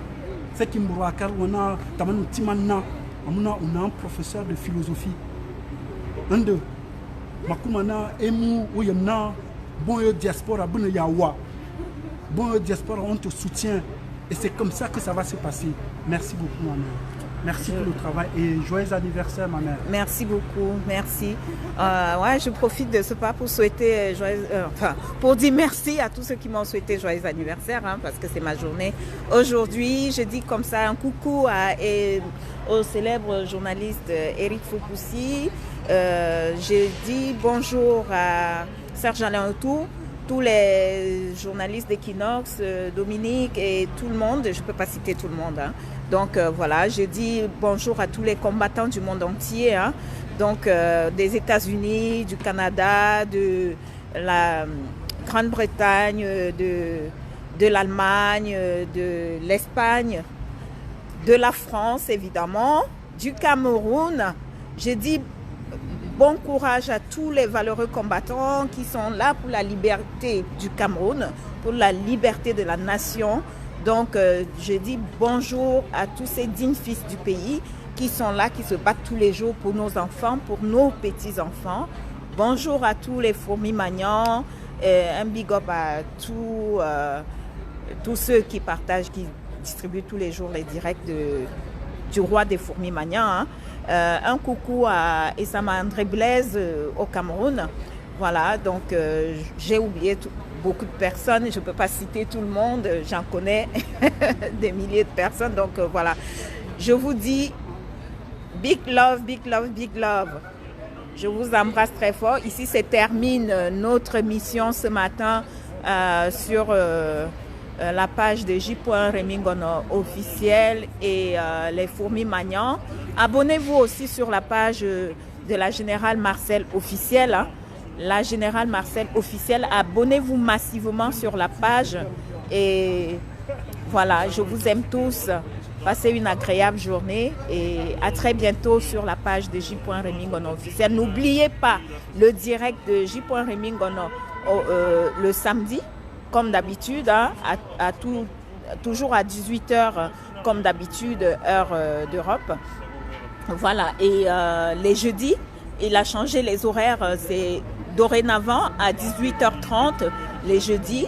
C'est qui m'ouvre car on a taman timanna. Amouna, on a un professeur de philosophie. Un de Makumana emu ou yamna bon diaspora bon yawa. bon diaspora, on te soutient. Et c'est comme ça que ça va se passer. Merci beaucoup, ma mère. Merci pour le travail et joyeux anniversaire, ma mère. Merci beaucoup, merci. Ouais, je profite de ce pas pour souhaiter pour dire merci à tous ceux qui m'ont souhaité joyeux anniversaire, hein, parce que c'est ma journée. Aujourd'hui, je dis comme ça un coucou au célèbre journaliste Eric Foupoussi. Je dis bonjour à Serge Alain Autour, tous les journalistes d'Equinox, Dominique et tout le monde. Je ne peux pas citer tout le monde, hein. Donc voilà, je dis bonjour à tous les combattants du monde entier, hein. Donc des États-Unis, du Canada, de la Grande-Bretagne, de l'Allemagne, de l'Espagne, de la France évidemment, du Cameroun. Je dis bon courage à tous les valeureux combattants qui sont là pour la liberté du Cameroun, pour la liberté de la nation. Donc, je dis bonjour à tous ces dignes fils du pays qui sont là, qui se battent tous les jours pour nos enfants, pour nos petits-enfants. Bonjour à tous les fourmis magnants. Un big up à tous ceux qui partagent, qui distribuent tous les jours les directs du roi des fourmis magnants, hein. Un coucou à Essama André Blaise au Cameroun. Voilà, donc j'ai oublié beaucoup de personnes, je ne peux pas citer tout le monde, j'en connais des milliers de personnes, donc voilà. Je vous dis big love, big love, big love. Je vous embrasse très fort. Ici, se termine notre mission ce matin sur la page de J.Remingono officiel et les fourmis magnants. Abonnez-vous aussi sur la page de la Générale Marcel officielle, hein. La Générale Marcel officielle, abonnez-vous massivement sur la page et voilà, je vous aime tous. Passez une agréable journée et à très bientôt sur la page de J.Remingono officiel. N'oubliez pas le direct de J.Remingono le samedi, comme d'habitude, hein, toujours à 18h, comme d'habitude, heure d'Europe. Voilà, et les jeudis, il a changé les horaires, c'est dorénavant à 18h30 les jeudis.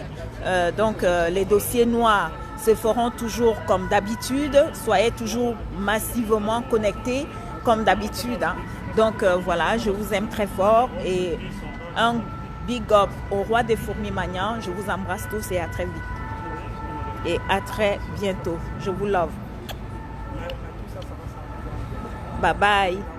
Donc les dossiers noirs se feront toujours comme d'habitude. Soyez toujours massivement connectés comme d'habitude, hein. Donc voilà, je vous aime très fort et un big up au roi des fourmis magnants. Je vous embrasse tous et à très vite. Et à très bientôt. Je vous love. Bye bye.